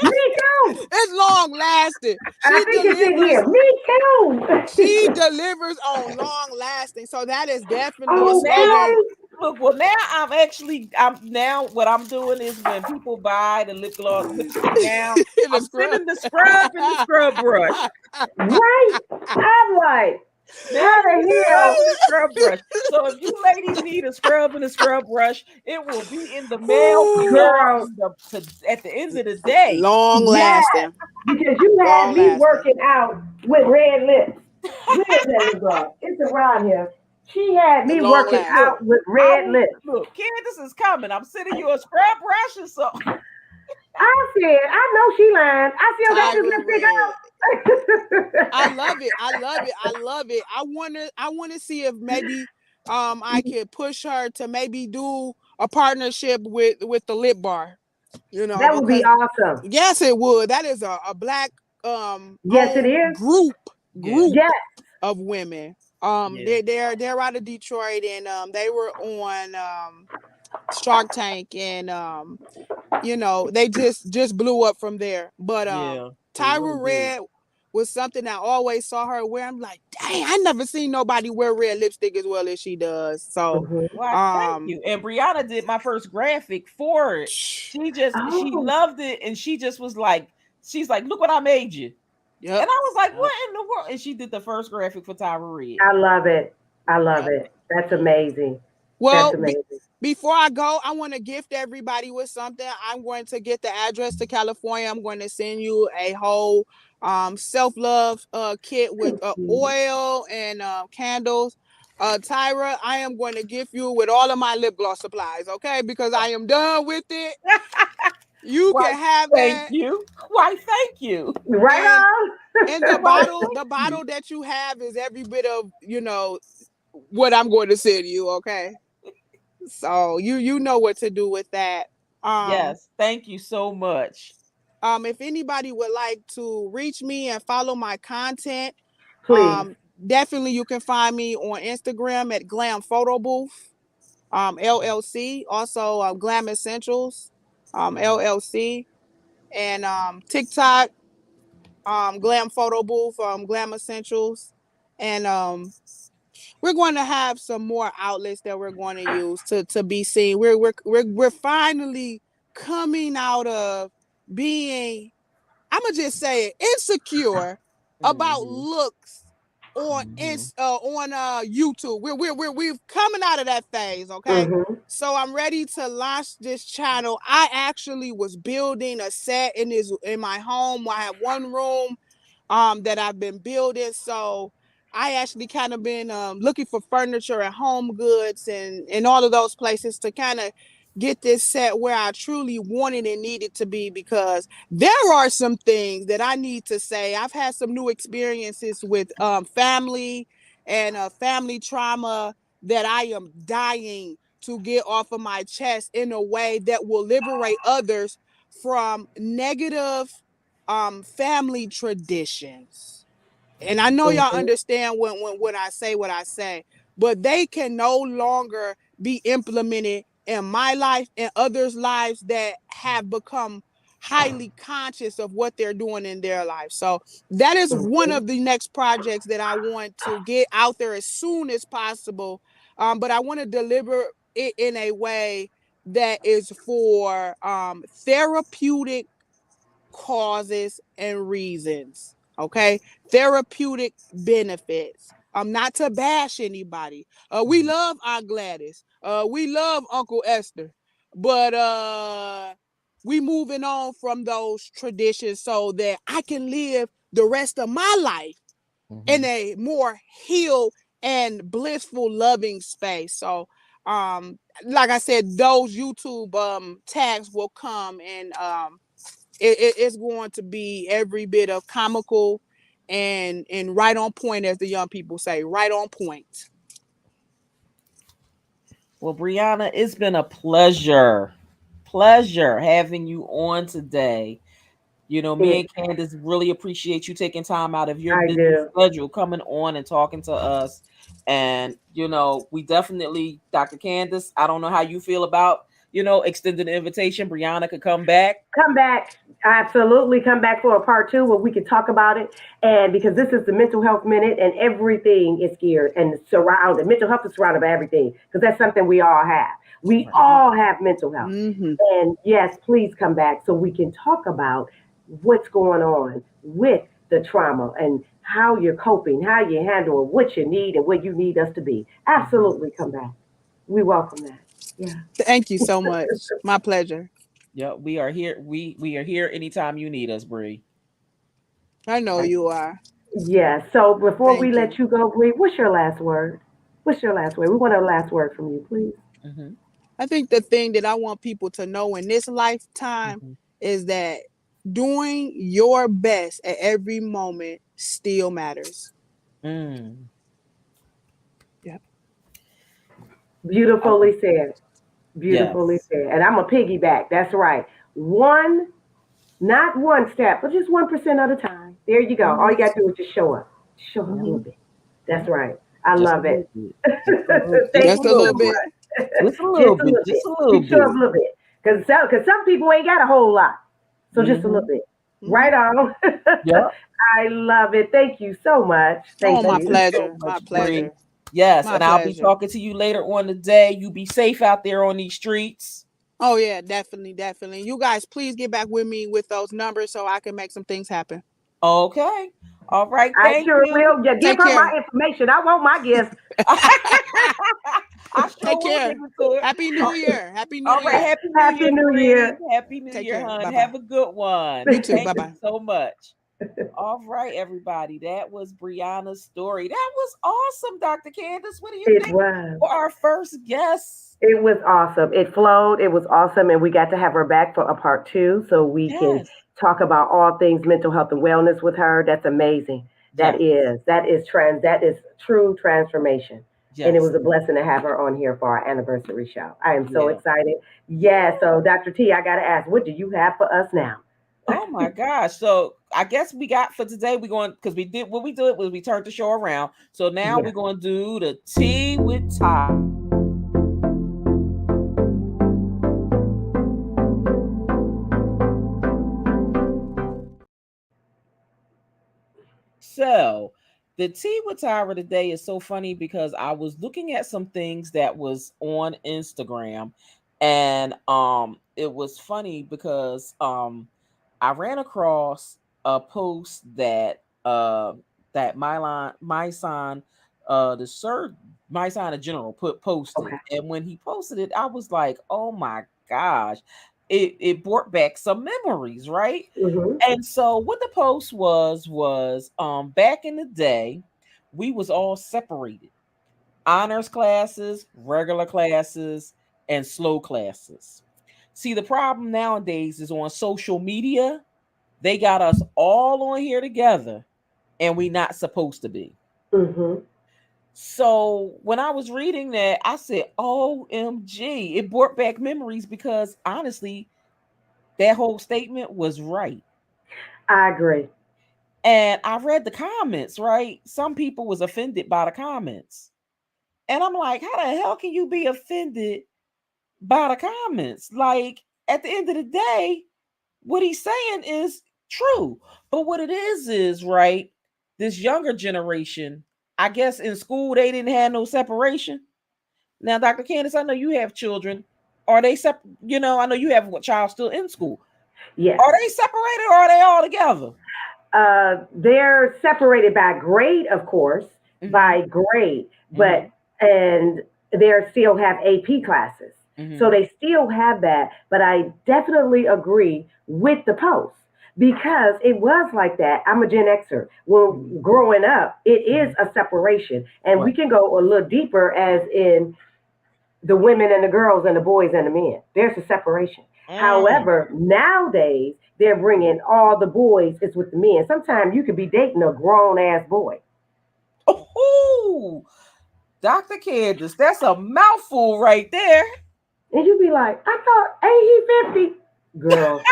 Me too. It's long lasting. I She think it's in delivers here. Me too. she delivers on long lasting. So that is definitely a slogan. Okay. Look, well now I'm now what I'm doing is when people buy the lip gloss lipstick now, In a I'm scrub. sending the scrub and the scrub brush. Right? I'm like, Now how you the scrub hell? and a scrub brush. So if you ladies need a scrub and a scrub brush, it will be in the mail for y'all Girl, at the end of the day. Long yes. lasting. Because you had Long me lasting. working out with red lips. Where's that lip gloss? It's around here. She had me Long working lasting. out with I red will lips. look, Candace is coming. I'm sending you a scrub brush or something. I said, I know she lying. I still got this Tyra Red. lipstick I out. love it. I love it. I love it. I wanna see if maybe I could push her to maybe do a partnership with the lip bar. That would be Because awesome. yes it would. That is a black Yes, it owned is. Yeah, group Yes. of women. yeah, They're out of Detroit, and they were on Shark Tank, and they just blew up from there. But yeah. They really Tyra did. Red was something I always saw her wear. I'm like, dang, I never seen nobody wear red lipstick as well as she does. So Hmm. Why, thank um you. And Brianna did my first graphic for it. She Oh. loved it, and she just was like, She's like, look what I made you. Yep. And I was like, Yep. what in the world? And she did the first graphic for Tyra Red. I love it. I love Yep. it. That's amazing. That's Well, amazing. before I go, I want to gift everybody with something. I'm going to get the address to California. I'm going to send you a whole self-love kit with Thank you. oil and candles. Tyra, I am going to gift you with all of my lip gloss supplies, okay? Because I am done with it. You Why, can have thank that. you. Why, thank you. Right And on. and the Why, bottle, thank the you. bottle that you have is every bit of, what I'm going to send you, okay? So you know what to do with that. Um, Yes, thank you so much. if anybody would like to reach me and follow my content, Please. definitely you can find me on Instagram at Glam Photo Booth, LLC. Also, Glam Essentials, LLC, and TikTok, Glam Photo Booth, Glam Essentials, and we're going to have some more outlets that we're going to use to be seen. We're finally coming out of being, I'm gonna just say it, insecure about Hmm. looks Hmm. on YouTube. We're coming out of that phase, okay? Mm-hmm. So I'm ready to launch this channel. I actually was building a set in my home. I have one room that I've been building. So I actually kind of been looking for furniture and home goods and all of those places to kind of get this set where I truly wanted and needed to be, because there are some things that I need to say. I've had some new experiences with family and family trauma that I am dying to get off of my chest in a way that will liberate others from negative family traditions. And I know y'all Mm-hmm. understand when I say what I say, but they can no longer be implemented in my life and others' lives that have become highly conscious of what they're doing in their life. So that is one Mm-hmm. of the next projects that I want to get out there as soon as possible. But I want to deliver it in a way that is for therapeutic causes and reasons. Okay, therapeutic benefits. Not to bash anybody. We love Aunt Gladys. We love Uncle Esther, but we moving on from those traditions so that I can live the rest of my life in Hmm. a more healed and blissful, loving space. So, like I said, those YouTube tags will come, and it's going to be every bit of comical and right on point, as the young people say, right on point. Well, Brianna, it's been a pleasure having you on today. You know, me It, and Candace really appreciate you taking time out of your I busy do. schedule, coming on and talking to us. And, you know, we definitely, Dr. Candace, I don't know how you feel about, you know, extending the invitation. Brianna could come back. Come back. Absolutely come back for a part two where we can talk about it. And because this is the mental health minute and everything is geared and surrounded. Mental health is surrounded by everything because that's something we all have. We Right. all have mental health. Mm-hmm. And yes, please come back so we can talk about what's going on with the trauma and how you're coping, how you handle it, what you need and what you need us to be. Mhm. Absolutely come back. We welcome that. Yeah. Thank you so much. My pleasure. Yeah, we are here. We are here anytime you need us, Bree. I know you are. Yes. So before we Thank you. let you go, Bree, what's your last word? What's your last word? We want a last word from you, please. Hmm. I think the thing that I want people to know in this lifetime Hmm. is that doing your best at every moment still matters. Mm. Yeah. Beautifully said. Beautifully Yes. said. And I'm a piggyback. That's right. One, not one step, but just 1% at a time. There you go. All Mm-hmm. you got to do is just show up. Show up a Mm-hmm. little bit. That's Yep. right. I Just a love little it. bit. Just a little. Just Thank a Just you a little little so bit. bit. much. Just a little Just a bit. little Just bit. a little Just show up bit. a little bit. Cause some people ain't got a whole lot. So just a Hmm. little bit. Mm-hmm. Right on. Yep. I love it. Thank you so much. Oh, Thank my Thank you. you so pleasure. much, My Bree. pleasure. Yes, My and I'll be pleasure. talking to you later on the day. You be safe out there on these streets. Oh yeah, definitely, definitely. You guys, please get back with me with those numbers so I can make some things happen. Okay. All right. I Thank sure you. will. Yeah, give Take her my care. information. I want my gift. I Take sure will give care. it to her. Happy New Year. Happy New All right. Year. Happy New Happy Year, New friend. Year. Happy New Take Year, care. hon. Bye bye. Have a good one. You too. Thank Bye you bye. so much. All right, everybody. That was Bryanna's story. That was awesome, Dr. Candace. What do you It think was. for our first guest? It was awesome. It flowed. It was awesome. And we got to have her back for a part two so we can Yes. talk about all things mental health and wellness with her. That's amazing. Yes. That is true transformation. And it Yes. was a blessing to have her on here for our anniversary show. I am so Yeah. excited. Yeah, Yeah. so Dr. T, I gotta ask, what do you have for us now? Oh my gosh. So I guess we got for today, we're going because we did what we did was we turned the show around. So now we're Yeah. going to do the tea with Ty. So the tea with Tyra today is so funny because I was looking at some things that was on Instagram, and it was funny because I ran across a post that my son the sir my son in general posted, Okay. and when he posted it I was like, oh my gosh, it brought back some memories, right? Mm-hmm. And so what the post was back in the day, we was all separated. Honors classes, regular classes, and slow classes. See, the problem nowadays is on social media, they got us all on here together and we not supposed to be. Mm-hmm. So when I was reading that, I said, OMG, it brought back memories because honestly, that whole statement was right. I agree. And I read the comments, right? Some people was offended by the comments. And I'm like, how the hell can you be offended by the comments? Like, at the end of the day, what he's saying is true. But what it is right, this younger generation, I guess in school they didn't have no separation. Now, Dr. Candace, I know you have children. Are they I know you have a child still in school. Yes. Are they separated or are they all together? They're separated by grade, of course, Mm-hmm. by grade, Mm-hmm. and they still have AP classes. So Mm-hmm. they still have that, but I definitely agree with the post because it was like that. I'm a Gen Xer. Well, Mm-hmm. growing up, it Mm-hmm. is a separation, and we Right. can go a little deeper as in the women and the girls and the boys and the men. There's a separation. Mm. However, nowadays they're bringing all the boys is with the men. Sometimes you could be dating a grown ass boy, Oh, Dr. Candace, that's a mouthful right there. and you be like, "I thought ain't he 50?" Girl,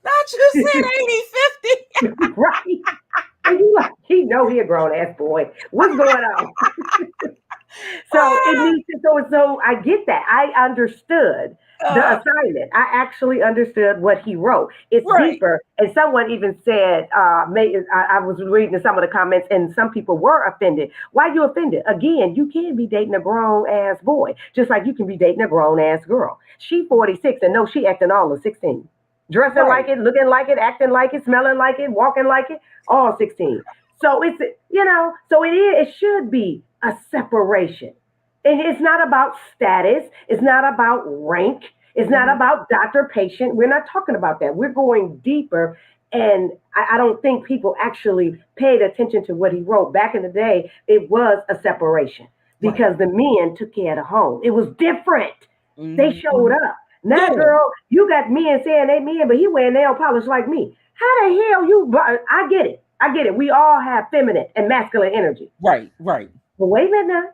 Not you said 80, 50. right? And you like, he know he a grown ass boy. What's going on? So it Ah, needs to, so I get that. I understood the uh, assignment. I actually understood what he wrote. It's right. deeper. And someone even said, I was reading some of the comments, and some people were offended. Why you offended? Again, you can be dating a grown ass boy, just like you can be dating a grown ass girl. She 46 and no, she acting all of 16. Dressing like Right. it, looking like it, acting like it, smelling like it, walking like it, all 16. So it's, so it is, it should be a separation. And it's not about status. It's not about rank. It's not Mhm. about doctor patient. We're not talking about that. We're going deeper. And I don't think people actually paid attention to what he wrote. Back in the day, it was a separation Right. because the men took care of the home. It was different. They Hmm. showed up. Now, Yeah. girl, you got men saying they men, but he wearing nail polish like me. How the hell you? I get it. I get it. We all have feminine and masculine energy. Right. Right. But wait a minute now.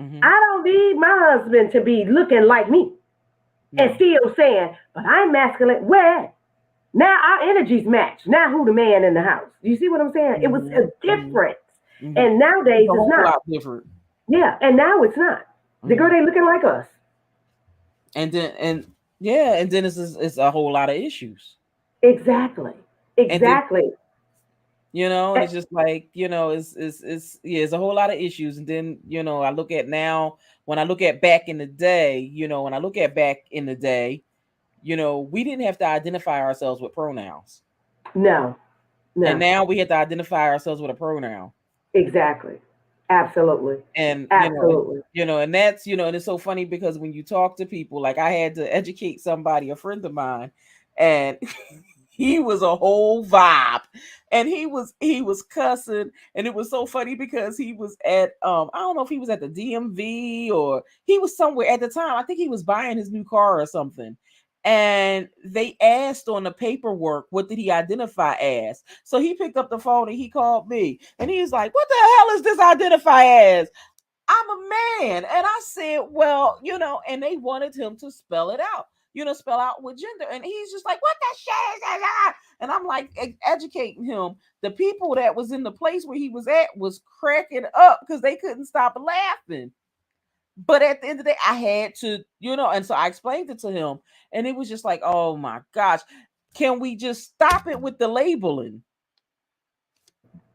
Hmm. I don't need my husband to be looking like me and No. still saying, but I'm masculine. Where? Now our energies match. Now who the man in the house? You see what I'm saying? It was Hmm. a Hmm. difference. Hmm. And It's nowadays a it's whole not. lot different. Yeah. And now it's not. The girl Hmm. they looking like us. And then it's a whole lot of issues. Exactly. And then Exactly. And it's just like, it's yeah, it's a whole lot of issues. And then, I look at now, when I look at back in the day, when I look at back in the day, we didn't have to identify ourselves with pronouns. No, And no, now we have to identify ourselves with a pronoun. exactly. Absolutely. And Absolutely. and that's, and it's so funny because when you talk to people, like I had to educate somebody, a friend of mine, and he was a whole vibe, and he was cussing, and it was so funny because he was at, I don't know if he was at the DMV or he was somewhere at the time. I think he was buying his new car or something. And they asked on the paperwork, what did he identify as? So he picked up the phone and he called me, and he was like, "What the hell is this identify as? I'm a man." And I said, "Well, and they wanted him to spell it out, spell out with gender." And he's just like, "What the shit is that?" And I'm like, educating him. The people that was in the place where he was at was cracking up because they couldn't stop laughing. But at the end of the day, I had to, and so I explained it to him. And it was just like, oh my gosh, can we just stop it with the labeling?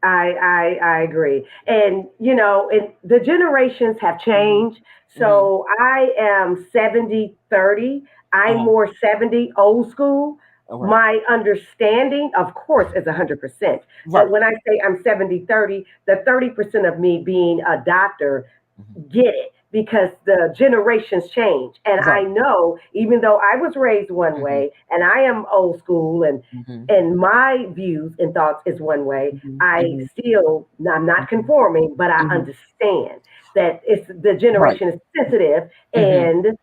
I agree. And the generations have Hmm. changed. Hmm. So I am 70/30. I'm Uh-huh. more 70 old school. All right. My understanding, of course, is 100%. But Right. when I say I'm 70/30, the 30% of me being a doctor Hmm. get it because the generations change. And I Right. know, even though I was raised one Hmm. way and I am old school Hmm. and my views and thoughts is one way, Hmm. I Hmm. still, I'm not Hmm. conforming, but I Hmm. understand that it's the Right. generation is sensitive Hmm. and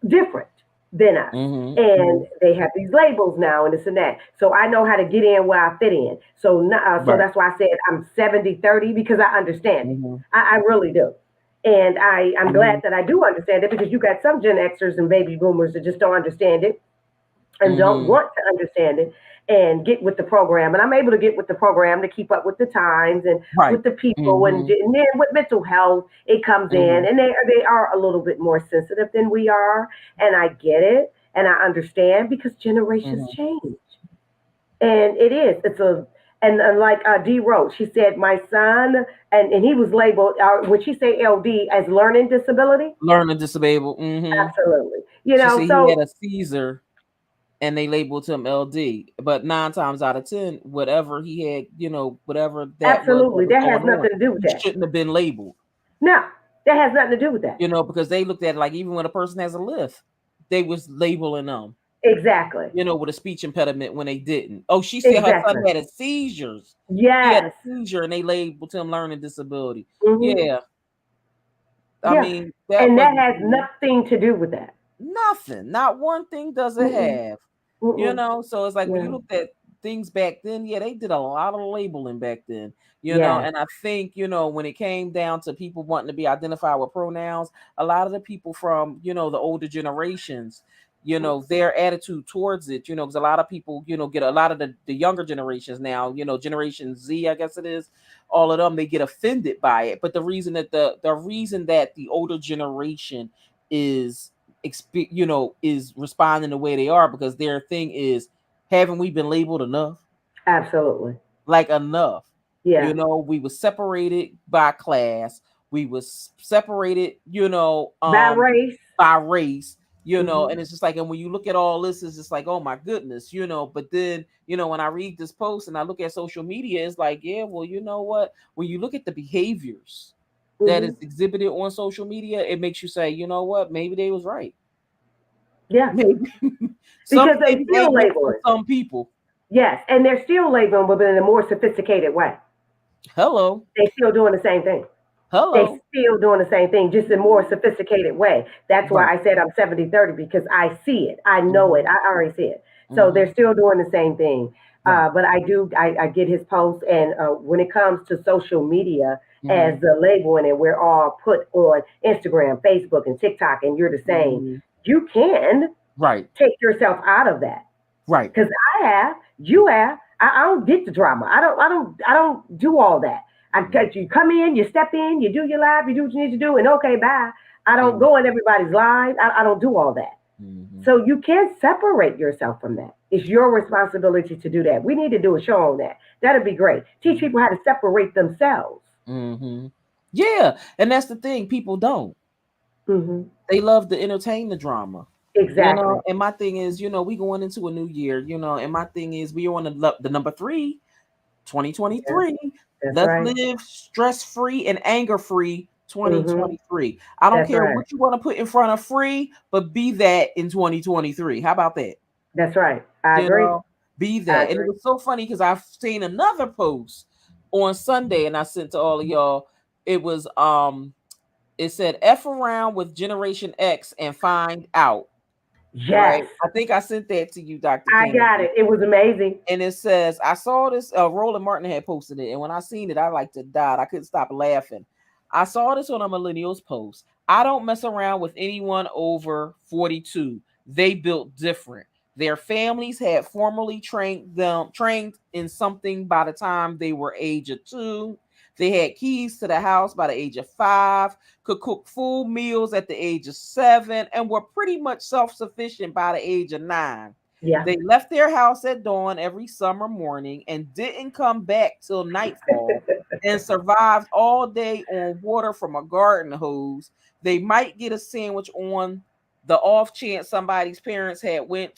different than us. Hmm. And Hmm. they have these labels now and this and that. So I know how to get in where I fit in. So now, so Right. that's why I said I'm 70/30 because I understand it. Hmm. I really do. And I'm Hmm. glad that I do understand it because you got some Gen Xers and baby boomers that just don't understand it and don't Hmm. want to understand it and get with the program. And I'm able to get with the program to keep up with the times and Right. with the people. Hmm. And then with mental health, it comes in Hmm. and they are a little bit more sensitive than we are. And I get it and I understand because generations Hmm. change. And it is. It's a and like D wrote, she said, my son, and he was labeled, would she say LD as learning disability? Learning disabled. Hmm. Absolutely. She said he had So a Caesar and they labeled him LD. But 9 times out of 10, whatever he had, whatever that was that absolutely, was that has going on, nothing to do with he that. shouldn't have been labeled. No, that has nothing to do with that. Because they looked at it like even when a person has a lift, they was labeling them, Exactly. with a speech impediment when they didn't. Oh, she said her son Exactly. had a seizures. He had a Yes. seizure and they labeled him learning disability. Hmm. Yeah. I Yeah. mean, that And that wasn't has cool. nothing to do with that. Nothing. Not one thing does it Mm-mm. have. Mm-mm. So it's like when you Yeah. looked at things back then, yeah, they did a lot of labeling back then, Yes. and I think, when it came down to people wanting to be identified with pronouns, a lot of the people from, the older generations, their attitude towards it, because a lot of people, get a lot of the younger generations now, Generation Z, I guess it is, all of them, they get offended by it. But the reason that the older generation is is responding the way they are because their thing is, haven't we been labeled enough? Absolutely. Like enough. Yeah. We were separated by class. We was separated, By race. by race, Hmm. and it's just like, and when you look at all this, it's just like, oh my goodness, but then, when I read this post and I look at social media, it's like, yeah, well, you know what? When you look at the behaviors that is Hmm. exhibited on social media, it makes you say, you know what? Maybe they was right. Yeah. Maybe some Because they things still ain't meant label for it. some people. Yes. And they're still labeling, but in a more sophisticated way. Hello, They're still doing the same thing. They hello. still doing the same thing, just in more Mhm. sophisticated way. That's why Right. I said I'm 70/30 because I see it. I know it. Hmm. I already see it. So they're Hmm. still doing the same thing. Right. But I get his post. And when it comes to social media, Hmm. as the labeling, and we're all put on Instagram, Facebook, and TikTok, and you're the same, Hmm. you can Right. take yourself out of that. Right. Because I have, you have. I don't get the drama. I don't do all that. I Mhm. got you come in, you step in, you do your live, you do what you need to do, and okay, bye. I don't Mhm. go in everybody's lives. I don't do all that. Mm-hmm. So you can't separate yourself from that. It's your responsibility to do that. We need to do a show on that. That'd be great. Teach people how to separate themselves. Mm-hmm. Yeah, and that's the thing. People don't. Hmm. They love to entertain the drama. Exactly. And my thing is, we going into a new year, and my thing is we on the number three, Yeah, 2023. that's Let's right. live stress-free and anger-free Hmm. 2023. I don't That's care right. what you want to put in front of free, but be that in 2023. How about that? That's right. I You agree. know, be I that. And it agree. was so funny because I've seen another post on Sunday and I sent to all of y'all. It was it said F around with Generation X and find out. Right. Yes, I think I sent that to you, Dr. I got Kennedy. it. It was amazing. And it says, I saw this, Roland Martin had posted it. And when I seen it, I like to die. I couldn't stop laughing. I saw this on a millennials post. I don't mess around with anyone over 42. They built different. Their families had formally trained in something by the time they were age of 2. They had keys to the house by the age of 5, could cook full meals at the age of 7, and were pretty much self-sufficient by the age of 9. Yeah. They left their house at dawn every summer morning and didn't come back till nightfall and survived all day on water from a garden hose. They might get a sandwich on the off chance somebody's parents had went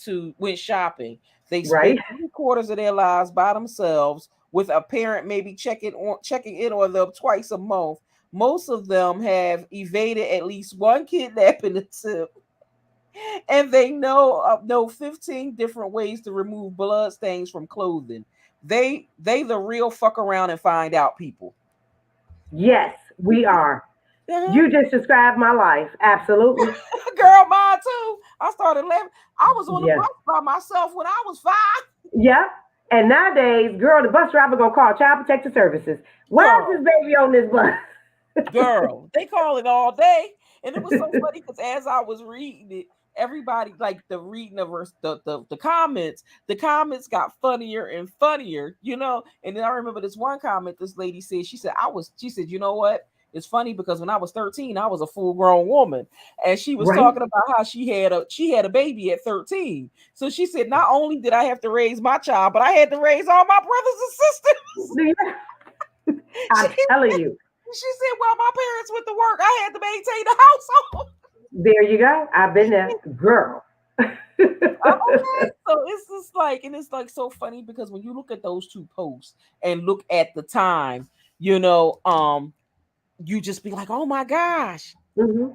shopping. They spent Right. 3 quarters of their lives by themselves with a parent maybe checking in on them twice a month. Most of them have evaded at least one kidnapping attempt, and they know 15 different ways to remove blood stains from clothing. They the real fuck around and find out people. Yes, we are. Uh-huh. You just described my life. Absolutely. Girl, mine too. I started laughing. I was on the Yeah. bus by myself when I was 5. Yeah. And nowadays, girl, the bus driver gonna call Child Protective Services. Why is Girl, this baby on this bus? girl, they call it all day. And it was so funny because as I was reading it, everybody like the reading of the comments got funnier and funnier. And then I remember this one comment this lady said, she said, you know what? It's funny because when I was 13, I was a full grown woman. And she was Right? talking about how she had a baby at 13. So she said, not only did I have to raise my child, but I had to raise all my brothers and sisters. Yeah. She I'm telling you. She said, "Well, my parents went to work. I had to maintain the household." There you go. I've been there. Girl. Okay, so it's just like, and it's like so funny because when you look at those two posts and look at the time, you just be like, "Oh my gosh." Hmm.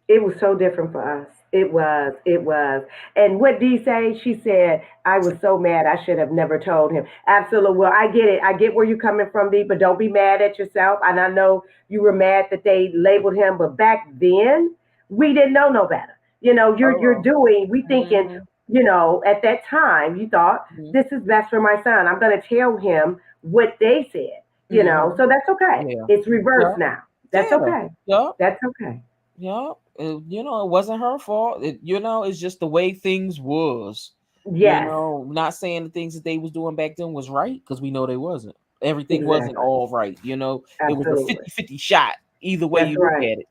It was so different for us. It was. It was. And what Dee say? She said, I was so mad I should have never told him. Absolutely. Well, I get it. I get where you're coming from, Dee, but don't be mad at yourself. And I know you were mad that they labeled him, but back then, we didn't know no better. You're Oh. doing, we thinking, Mm-hmm. at that time, you thought, this is best for my son. I'm going to tell him what they said, Mm-hmm. so that's okay. Yeah. It's reversed Yeah. now. That's Yeah. okay. Yeah. That's okay. Yeah. It wasn't her fault. It's just the way things was. Yes, Not saying the things that they was doing back then was right because we know they wasn't. Everything wasn't exactly. all right. It was a Absolutely. 50-50 shot. Either way That's you look right. at it.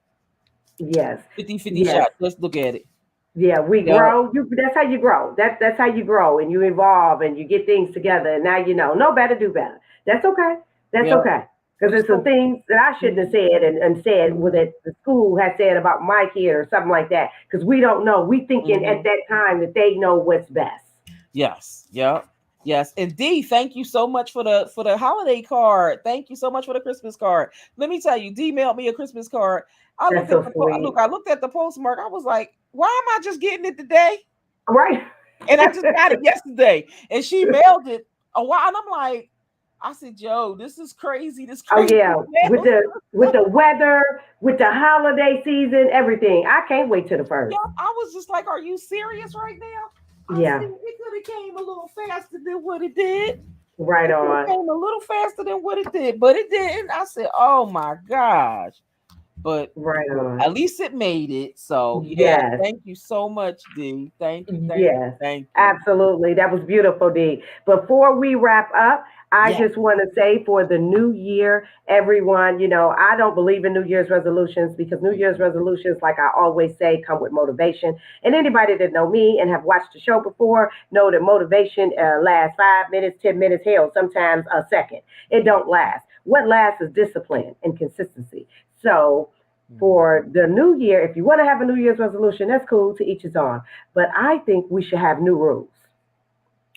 Yes. 50-50 Yes. shot. Let's look at it. Yeah, we Yeah. grow. That's how you grow. That's how you grow and you evolve and you get things together and now know better, do better. That's okay. That's Yeah. okay. Because But there's it's some so things that I shouldn't have said and said with mhm, it the school has said about my kid or something like that. Because we don't know. We thinking at mhm. that time that they know what's best. Yes. Yeah. Yes. And D, thank you so much for the holiday card. Thank you so much for the Christmas card. Let me tell you, D mailed me a Christmas card. That's so sweet. I looked at the postmark. I was like, why am I just getting it today? Right? And I just got it yesterday. And she mailed it a while. And I'm like, I said, Joe, this is crazy. This Oh crazy yeah, with mail. the weather, with the holiday season, everything. I can't wait till the Yeah, first. I was just like, are you serious right now? I said, Yeah, it could have came a little faster than what it did. right It could have on. came a little faster than what it did, but it didn't. I said, oh my gosh. but Right at on. least it made it. So yeah, Yes. thank you so much, D. Thank you, thank you, Yes, thank you. absolutely. That was beautiful, Dee. Before we wrap up, I Yeah. just want to say for the new year, everyone, I don't believe in New Year's resolutions because New Year's resolutions, like I always say, come with motivation. And anybody that know me and have watched the show before know that motivation lasts 5 minutes, 10 minutes, hell, sometimes a second. It don't last. What lasts is discipline and consistency. So Mhm. for the new year, if you want to have a New Year's resolution, that's cool, to each his own. But I think we should have new rules.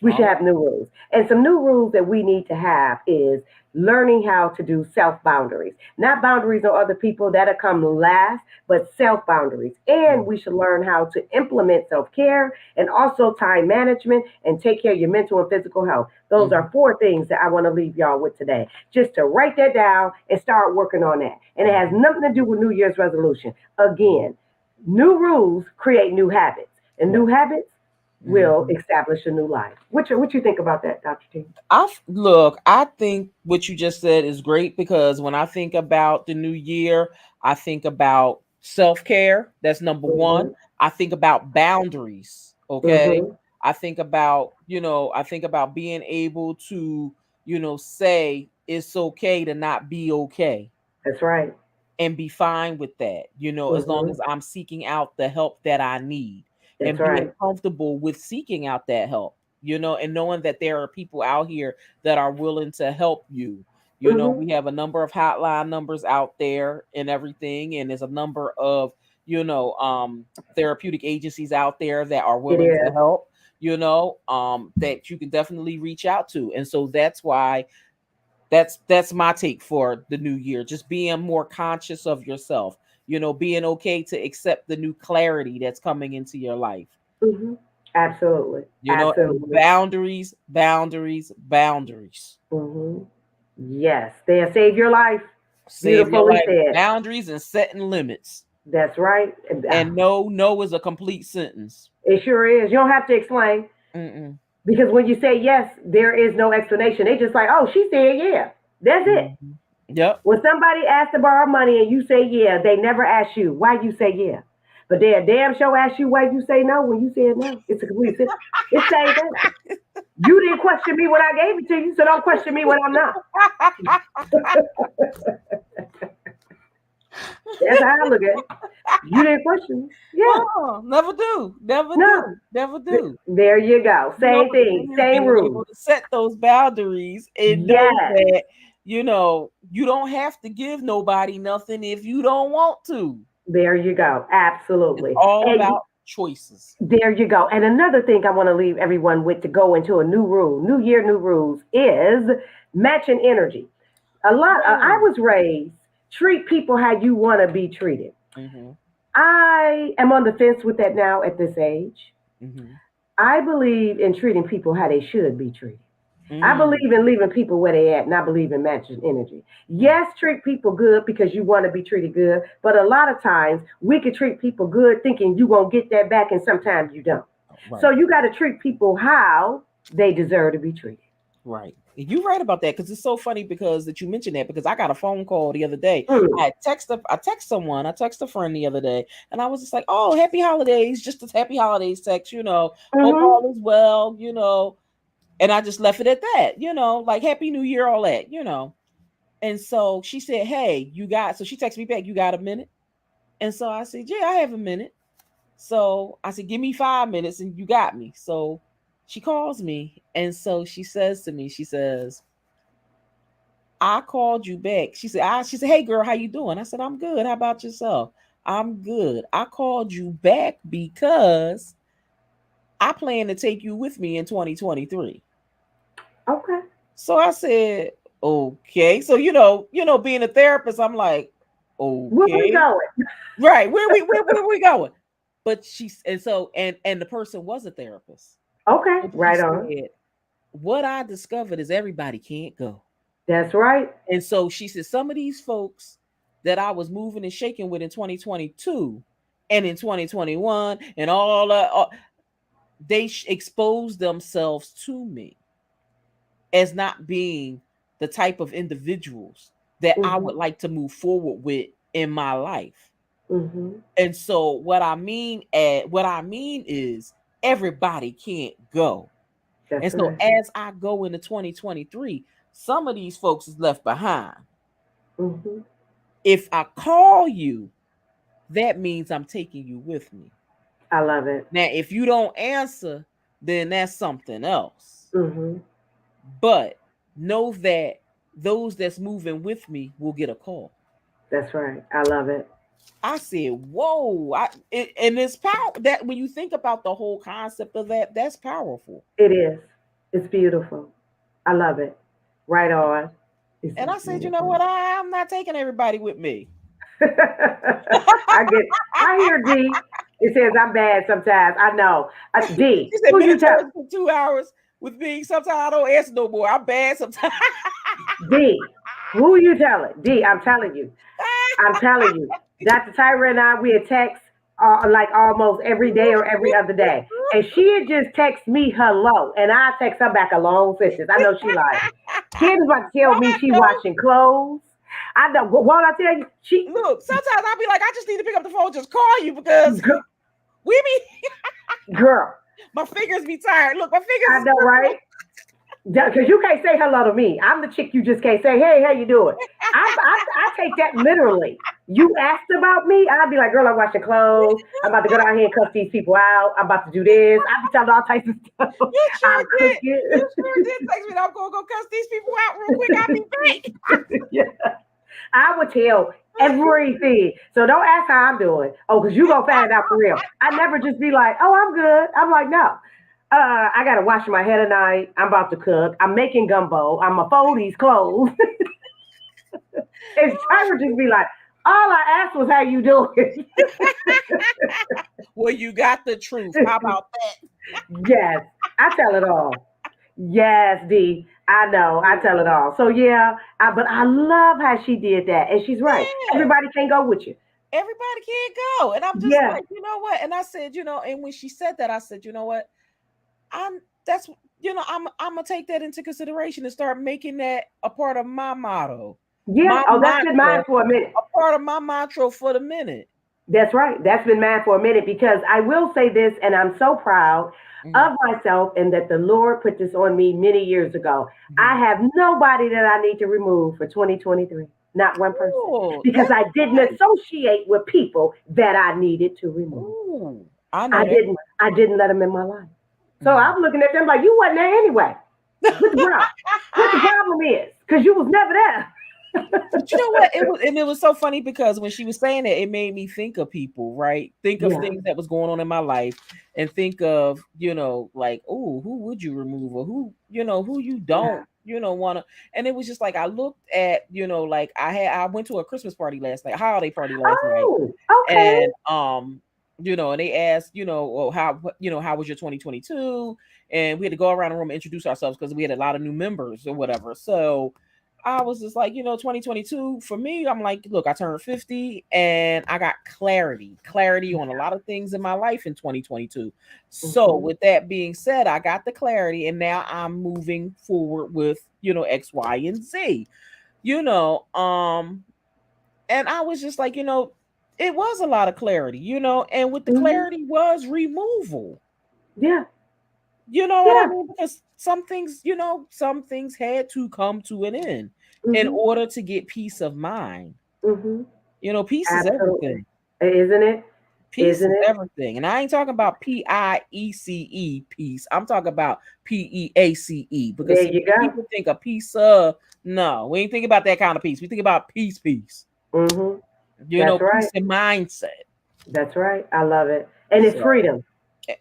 We All should right. have new rules. And some new rules that we need to have is learning how to do self boundaries. Not boundaries on other people, that'll come last, but self boundaries. And Mhm. we should learn how to implement self care and also time management and take care of your mental and physical health. Those Mhm. are four things that I want to leave y'all with today. Just to write that down and start working on that. And it has Mhm. nothing to do with New Year's resolution. Again, new rules create new habits, and new Right. habits will Mhm. establish a new life. What you think about that, Dr. T? Look, I think what you just said is great because when I think about the new year, I think about self-care. That's number one. Mm-hmm. I think about boundaries. Okay. Mm-hmm. I think about, I think about being able to, say it's okay to not be okay That's right. and be fine with that, as long Mm-hmm. as I'm seeking out the help that I need That's and being right. comfortable with seeking out that help, and knowing that there are people out here that are willing to help you. Mm-hmm. We have a number of hotline numbers out there and everything, and there's a number of, therapeutic agencies out there that are It willing to is. help, that you can definitely reach out to. And so that's why that's my take for the new year. Just being more conscious of yourself, being okay to accept the new clarity that's coming into your life, Mm-hmm. Absolutely. and Absolutely. boundaries, boundaries, boundaries. Mm-hmm. Yes. They'll save your life. Save your Beautifully life. said. Boundaries and setting limits. That's right. And no is a complete sentence. It sure is. You don't have to explain Mm-mm. because when you say yes, there is no explanation. They just like, oh, she said yeah. That's it. Mhm. Yep. When somebody asks to borrow money and you say yeah, they never ask you why you say yeah. But they a damn show ask you why you say no when you said no. It's a complete sentence. It's the same thing. You didn't question me when I gave it to you, so don't question me when I'm not. That's how I look at it. You didn't question me. Yeah. Oh, never do, never do, No. never do. There you go. Same But the thing. thing is Same being able rules. to set those boundaries and know Yes. that, you don't have to give nobody nothing if you don't want to. There you go. It's Absolutely. all And about choices. there you go. And another thing I want to leave everyone with to go into a new rule, new year, new rules, is matching energy. I Mm. was raised, treat people how you want to be treated. Mhm. I am on the fence with that now at this age. Mhm. I believe in treating people how they should be treated. I Mm. believe in leaving people where they at, and I believe in matching energy. Mm. Yes, treat people good because you want to be treated good, but a lot of times we can treat people good thinking you won't get that back, and sometimes you don't. So Right. you got to treat people how they deserve to be treated. Right. You're right about that because it's so funny because that you mentioned that because I got a phone call the other day. Mm, I text a friend the other day, and I was just like, "Oh, happy holidays!" Just a happy holidays text. Hope mm-hmm, all is well. And I just left it at that. Like Happy New Year, all that. And so she said, "Hey, you got?" So she texted me back, "You got a minute?" And so I said, "Yeah, I have a minute." So I said, "Give me 5 minutes, and you got me." So she calls me, and so she says to me, she says, "I called you back." She said, "Hey girl, how you doing?" I said, "I'm good. How about yourself?" "I'm good. I called you back because I plan to take you with me in 2023." okay. So I said, "Okay." So being a therapist, I'm like, Where we "Okay, going? right? Where we going?" But she's and so and the person was a therapist. Okay, But she right on. said, "What I discovered is everybody can't go." That's right. And so she said, "Some of these folks that I was moving and shaking with in 2022 and in 2021 and they exposed themselves to me as not being the type of individuals that I Mm-hmm. would like to move forward with in my life. Mm-hmm. And so what I mean is everybody can't go. And That's so right. as I go into 2023, some of these folks is left behind. Mm-hmm. If I call you, that means I'm taking you with me. I love it. Now, if you don't answer, then that's something else. Mm-hmm. But know that those that's moving with me will get a call. That's right. I love it. I said, "Whoa!" And it's power that when you think about the whole concept of that, that's powerful. It is. It's beautiful. I love it. Right on. He And said, I said, "You know what? I'm not taking everybody with me." I get. I hear D. It says I'm bad sometimes. I know. D. She said, Who you tell? "Military for 2 hours with me. Sometimes I don't answer no more. I'm bad sometimes." D. Who you telling? D. I'm telling you. I'm telling you. Dr. Tyra and I, we had text like almost every day or every other day. And she had just text me hello. And I text her back a long sentence. I know she like, Candace about to tell me she No, washing clothes. I know. Won't I tell you? She, look, sometimes I'll be like, I just need to pick up the phone, just call you because we be girl, my fingers be tired. Look, my I fingers is know, right? Because you can't say hello to me. I'm the chick you just can't say, hey, how you doing? I take that literally. You asked about me, I'd be like, girl, I'm washing clothes. I'm about to go down here and cuss these people out. I'm about to do this. I'd be telling all types of stuff. You sure I'm did. cooking. You sure did text me. I'm gonna go cuss these people out real quick. I'll be back. Yeah. I would tell everything. So don't ask how I'm doing. Oh, because you going to find out for real. I never just be like, oh, I'm good. I'm like, no. I got to wash my hair tonight. I'm about to cook. I'm making gumbo. I'm going to fold these clothes. And Tyra just be like, all I asked was how you doing. Well, you got the truth. How about that? Yes, I tell it all. Yes, D. I know. I tell it all. So yeah, but I love how she did that, and she's right. Yeah. Everybody can't go with you. Everybody can't go. And I'm just Yeah. like, you know what? And I said, and when she said that, I said, you know what? I'm that's I'm gonna take that into consideration and start making that a part of my motto, Yeah. my Oh, that's been mantra, mine for a minute. a part of my mantra for the minute. That's right. That's been mine for a minute because I will say this, and I'm so proud Mhm, of myself and that the Lord put this on me many years ago. I mhm. have nobody that I need to remove for 2023. Not one person. Ooh, Because that's I didn't right. associate with people that I needed to remove. Ooh, I know I that. didn't. I didn't let them in my life. So Mhm. I'm looking at them like you wasn't there anyway. What the problem? What the problem is? Because you was never there. But you know what? It was so funny because when she was saying it, it made me think of people, right? Think of Yeah. things that was going on in my life and think of, like, oh, who would you remove or who you Yeah. don't, want to. And it was just like I looked at, like I went to a Christmas party last night, holiday party last night, Oh, okay. and and they asked, well, how was your 2022? And we had to go around the room and introduce ourselves because we had a lot of new members or whatever. So I was just like, 2022 for me, I'm like, look, I turned 50 and I got clarity on a lot of things in my life in 2022. So, Hmm. with that being said, I got the clarity and now I'm moving forward with, X, Y, and Z, you know. And I was just like, it was a lot of clarity, and with the Hmm. clarity was removal. Yeah. You know what I Yeah. mean? Because some things had to come to an end in Hmm. order to get peace of mind. Hmm. Peace is Absolutely. everything. Isn't it? Peace Isn't is it? everything. And I ain't talking about PIECE peace. I'm talking about PEACE. Because There see, you go. people think a piece of no, we ain't think about that kind of peace. We think about peace. Hmm. That's Peace right. and mindset. That's right. I love it. And it's So freedom.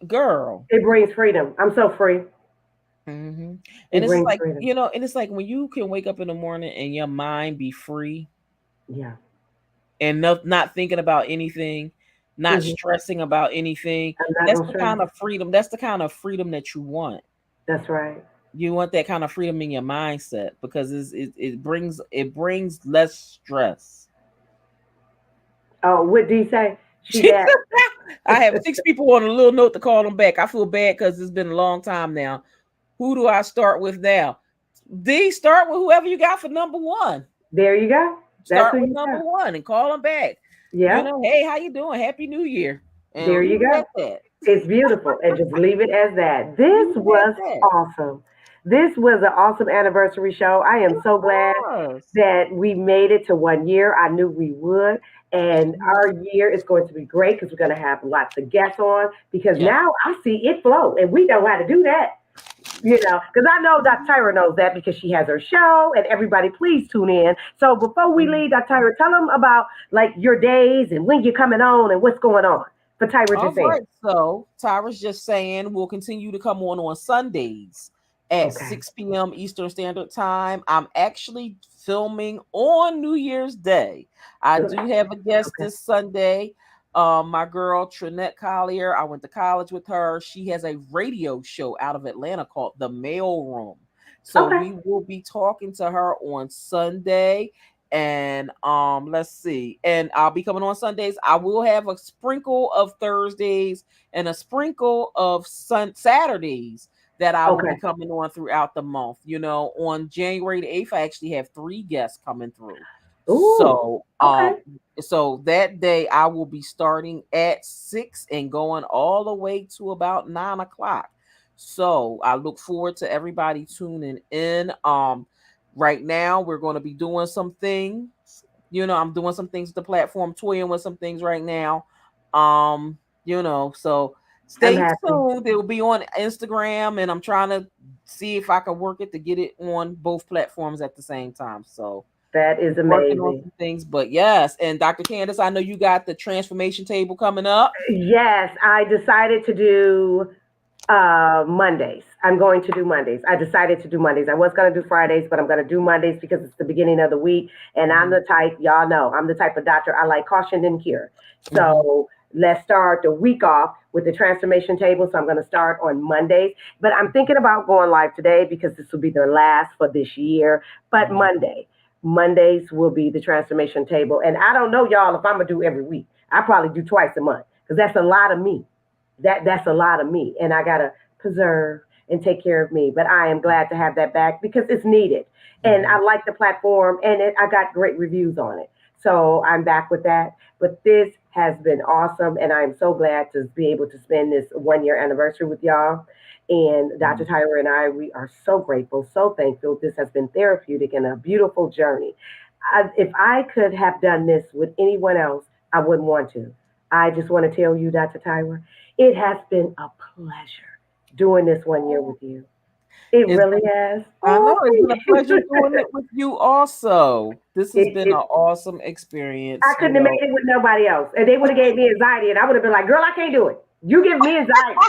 girl. It brings freedom. I'm so free. hmm And It it's just brings like, freedom. and it's like when you can wake up in the morning and your mind be free Yeah. and not thinking about anything, not Hmm. stressing about anything. I'm not That's gonna the stress. kind of freedom. That's the kind of freedom that you want. That's right. You want that kind of freedom in your mindset because it brings less stress. Oh, what do you say? She got. I have 6 people on a little note to call them back. I feel bad because it's been a long time now. Who do I start with now? D, start with whoever you got for number one. There you go. That's start who with you number got. one and call them back. You Yep. know, hey, how you doing? Happy New Year, and There leave you it go. at that. It's beautiful. And just leave it as that. This Leave it at was that. awesome. This was an awesome anniversary show. I am It so glad was. that we made it to 1 year. I knew we would. And Mhm. our year is going to be great because we're going to have lots of guests on because Yeah. now I see it flow and we know how to do that. Because I know Dr. Mhm. Tyra knows that because she has her show and everybody please tune in. So before we Mhm. leave, Dr. Tyra, tell them about like your days and when you're coming on and what's going on for Tyra All Just Saying. right. So Tyra's just saying we'll continue to come on Sundays at Okay. 6 p.m. Eastern Standard Time. I'm actually filming on New Year's Day. I do have a guest Okay. this Sunday. My girl Trinette Collier. I went to college with her. She has a radio show out of Atlanta called The Mail Room. So Okay. we will be talking to her on Sunday, and let's see, and I'll be coming on Sundays. I will have a sprinkle of Thursdays and a sprinkle of Saturdays that I will be Okay. coming on throughout the month. You know, on January the 8th I actually have 3 guests coming through. Ooh. So Okay. so that day I will be starting at 6 and going all the way to about 9 o'clock. So I look forward to everybody tuning in. Right now we're going to be doing some things. You know, I'm doing some things with the platform, toying with some things right now. So I'm stay happy. tuned. It will be on Instagram, and I'm trying to see if I can work it to get it on both platforms at the same time. So That is working on amazing. some things, but yes. And Dr. Candace, I know you got the transformation table coming up. Yes, I decided to do Mondays. I'm going to do Mondays. I decided to do Mondays. I was going to do Fridays, but I'm going to do Mondays because it's the beginning of the week. And I'm Hmm. the type, y'all know, I'm the type of doctor I like caution and cure. Hmm. So let's start the week off with the transformation table. So I'm going to start on Mondays. But I'm thinking about going live today because this will be the last for this year. But Hmm. Mondays will be the transformation table. And I don't know, y'all, if I'm going to do every week. I probably do twice a month because that's a lot of me. That's a lot of me, and I gotta preserve and take care of me. But I am glad to have that back because it's needed, and Hmm. I like the platform, and I got great reviews on it. So I'm back with that. But this has been awesome, and I'm so glad to be able to spend this 1 year anniversary with y'all. And Dr. Tyra and I, we are so grateful, so thankful. This has been therapeutic and a beautiful journey. If I could have done this with anyone else, I wouldn't want to. I just want to tell you, Dr. Tyra, it has been a pleasure doing this 1 year with you. It It's really been, has. I know Oh, it's been a thank pleasure you. doing it with you also. This has been an it, awesome I experience, couldn't have made it with nobody else. And they would have gave me anxiety, and I would have been like, girl, I can't do it. You give me anxiety.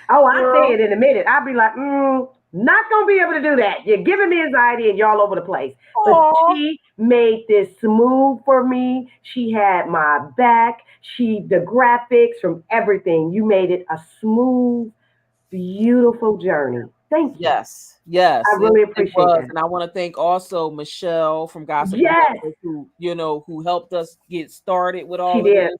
Oh, I say girl. it in a minute. I'll be like, not gonna be able to do that. You're giving me anxiety and y'all over the place. But Oh, she made this smooth for me. She had my back. The graphics from everything. You made it a smooth, beautiful journey. Thank you. yes, yes, I really it appreciate was. that. And I want to thank also Michelle from Gossip Yes, Remember who helped us get started with she all of did. this.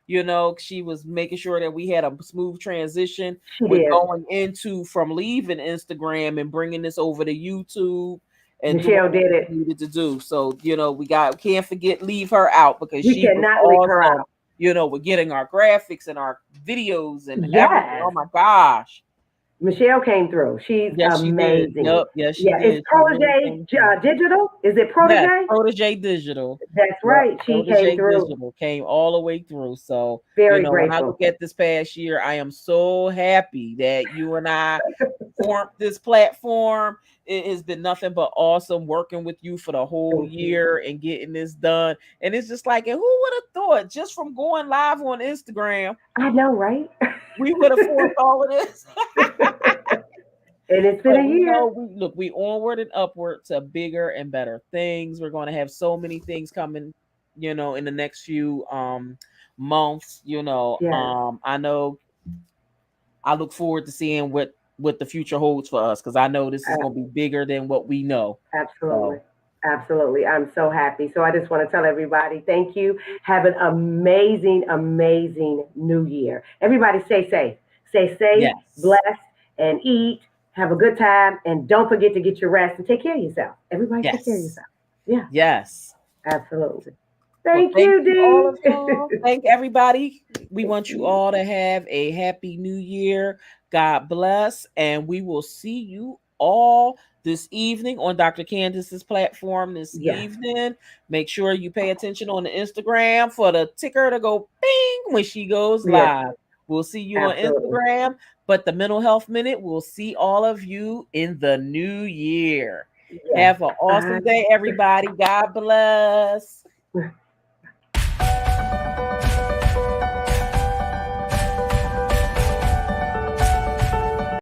You know, she was making sure that we had a smooth transition She with did. going into from leaving Instagram and bringing this over to YouTube and doing Michelle what did we it. needed to do. So, we can't forget leave her out because We she was cannot leave her awesome, out. with getting our graphics and our videos and everything. Oh Yes. my gosh. Michelle came through. She's Yes, she did. amazing. Yep. Yes, she Yeah, it's did. She really Protege came through. Digital. Is it Yes, Protege? Protege Digital. That's Yep, right. She came Protege through. Digital came all the way through. So, Very when I grateful. look at this past year, I am so happy that you and I formed this platform. It has been nothing but awesome working with you for the whole Thank you. year and getting this done. And it's just like, and who would have thought just from going live on Instagram, I know, right? we would have formed all of this? And it's been But a we know year. we onward and upward to bigger and better things. We're going to have so many things coming, in the next few months. Yes, I know I look forward to seeing what the future holds for us because I know this is uh, going to be bigger than what we know. absolutely. So Absolutely. I'm so happy. So I just want to tell everybody thank you. Have an amazing, amazing new year. Everybody stay safe. Stay safe, yes, blessed, and eat Have a good time, and don't forget to get your rest and take care of yourself. Everybody take care of Yes. yourself. Yeah, Yes. absolutely. Well, Thank thank you, you all of Dee. y'all. Thank everybody. We want you all to have a happy new year. God bless. And we will see you all this evening on Dr. Candace's platform this Yes, evening. Make sure you pay attention on the Instagram for the ticker to go bing when she goes yes, live. We'll see you on absolutely. Instagram. But the Mental Health Minute, we'll see all of you in the new year. Yes. Have an Bye. awesome day, everybody. God bless.